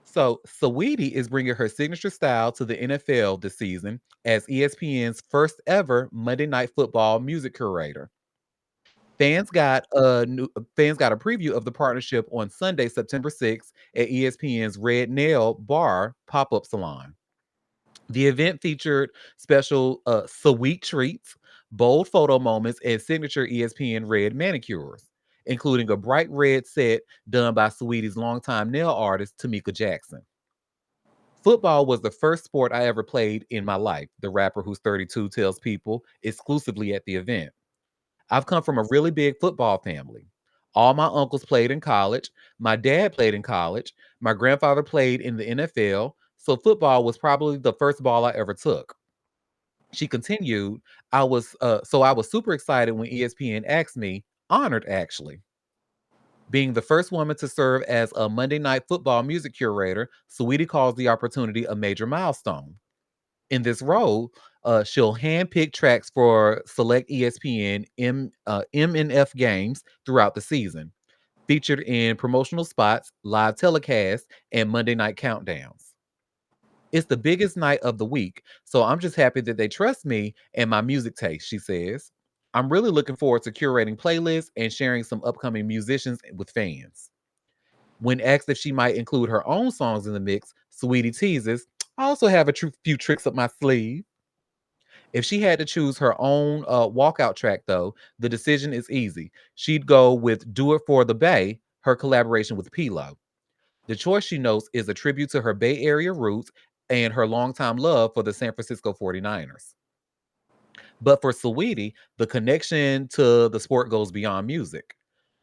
So Saweetie is bringing her signature style to the NFL this season as ESPN's first ever Monday Night Football music curator. Fans got a preview of the partnership on Sunday, September 6th at ESPN's Red Nail Bar pop-up salon. The event featured special sweet treats, bold photo moments, and signature ESPN red manicures, including a bright red set done by Sweetie's longtime nail artist, Tamika Jackson. Football was the first sport I ever played in my life, the rapper who's 32 tells people exclusively at the event. I've come from a really big football family. All my uncles played in college. My dad played in college. My grandfather played in the NFL. So football was probably the first ball I ever took. She continued, I was super excited when ESPN asked me, honored actually. Being the first woman to serve as a Monday Night Football music curator, Sweetie calls the opportunity a major milestone. In this role, she'll handpick tracks for select ESPN MNF games throughout the season, featured in promotional spots, live telecasts, and Monday night countdowns. It's the biggest night of the week, so I'm just happy that they trust me and my music taste, she says. I'm really looking forward to curating playlists and sharing some upcoming musicians with fans. When asked if she might include her own songs in the mix, Sweetie teases, I also have a few tricks up my sleeve. If she had to choose her own walkout track, though, the decision is easy. She'd go with Do It For the Bay, her collaboration with Pilo. The choice, she notes, is a tribute to her Bay Area roots and her longtime love for the San Francisco 49ers. But for Saweetie, the connection to the sport goes beyond music.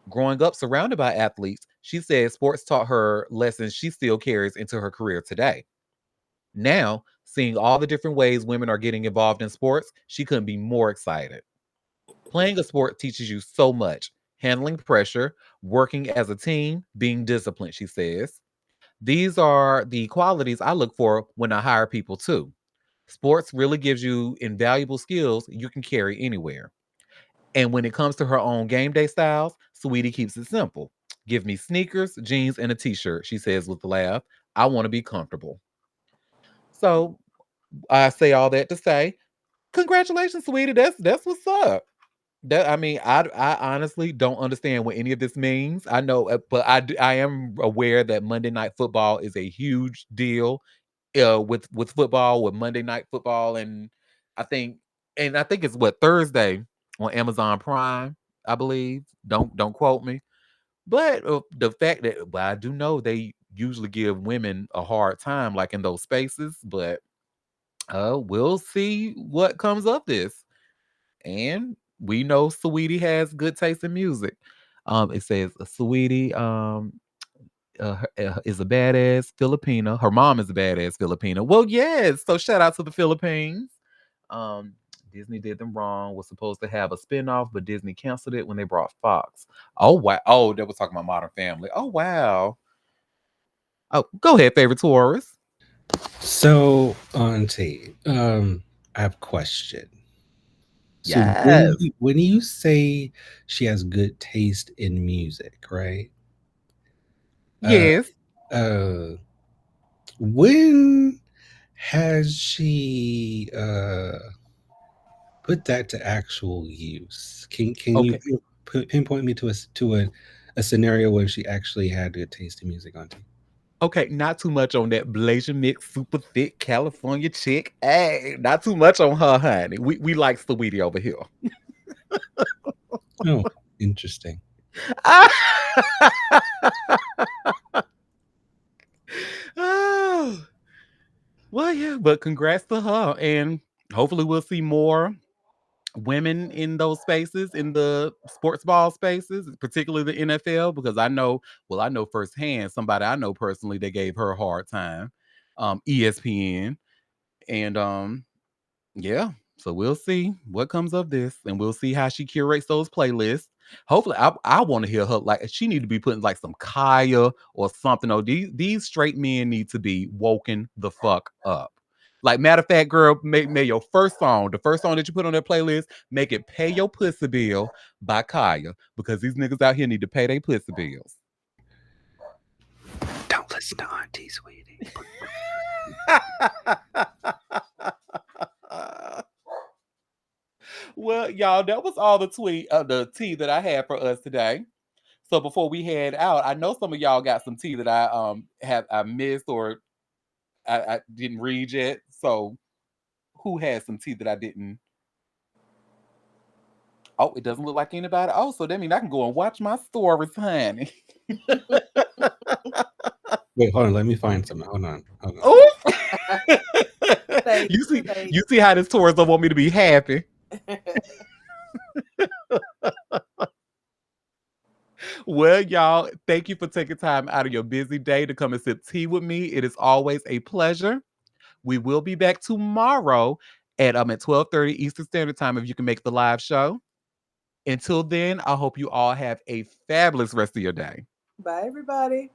Growing up surrounded by athletes, she says sports taught her lessons she still carries into her career today. Now, seeing all the different ways women are getting involved in sports, she couldn't be more excited. Playing a sport teaches you so much handling pressure, working as a team, being disciplined, she says. These are the qualities I look for when I hire people too. Sports really gives you invaluable skills you can carry anywhere. And when it comes to her own game day styles, Sweetie keeps it simple. Give me sneakers, jeans, and a t shirt, she says with a laugh. I want to be comfortable. So I say all that to say, congratulations, Sweetie. That's what's up. That I mean, I honestly don't understand what any of this means. I know, but I am aware that Monday Night Football is a huge deal. With football, with Monday Night Football, and I think it's what Thursday on Amazon Prime, I believe. Don't quote me, but the fact that well, I do know they usually give women a hard time, like in those spaces, but we'll see what comes of this. And we know Sweetie has good taste in music. It says Sweetie is a badass Filipina. Her mom is a badass Filipina. Well, yes. So shout out to the Philippines. Um, Disney did them wrong. Was supposed to have a spinoff, but Disney canceled it when they brought Fox. Oh wow! Oh, they was talking about Modern Family. Oh wow! Oh, go ahead, favorite Taurus. So, Auntie, I have a question. So Yes, when you say she has good taste in music, right? Uh, yes. uh, when has she put that to actual use? Can you Okay, pinpoint me to a scenario where she actually had good taste in music, Auntie? okay. Not too much on that Blasian mix, super thick California chick. Hey, not too much on her, honey. We like Sweetie over here. Oh, interesting. Oh, well, yeah, but congrats to her, and hopefully we'll see more women in those spaces, in the sports ball spaces, particularly the NFL, because I know, well, I know firsthand somebody I know personally that gave her a hard time, ESPN, and yeah. So we'll see what comes of this, and we'll see how she curates those playlists. Hopefully, I want to hear her like she need to be putting like some Kaya or something. Oh, these straight men need to be woken the fuck up. Like matter of fact, girl, make your first song, the first song that you put on that playlist, make it "Pay Your Pussy Bill" by Kaya, because these niggas out here need to pay their pussy bills. Don't listen to Auntie, sweetie. Well, y'all, that was all the tea that I had for us today. So before we head out, I know some of y'all got some tea that I missed or I didn't read yet. So who has some tea that I didn't? Oh, it doesn't look like anybody. Oh, so that means I can go and watch my stories, honey. Wait, hold on. Let me find something. Hold on. Hold on. Oh, Late, you see, too late. you see how this Taurus don't want me to be happy. Well, y'all, thank you for taking time out of your busy day to come and sip tea with me. It is always a pleasure. We will be back tomorrow at 12:30 Eastern Standard Time if you can make the live show. Until then, I hope you all have a fabulous rest of your day. Bye, everybody.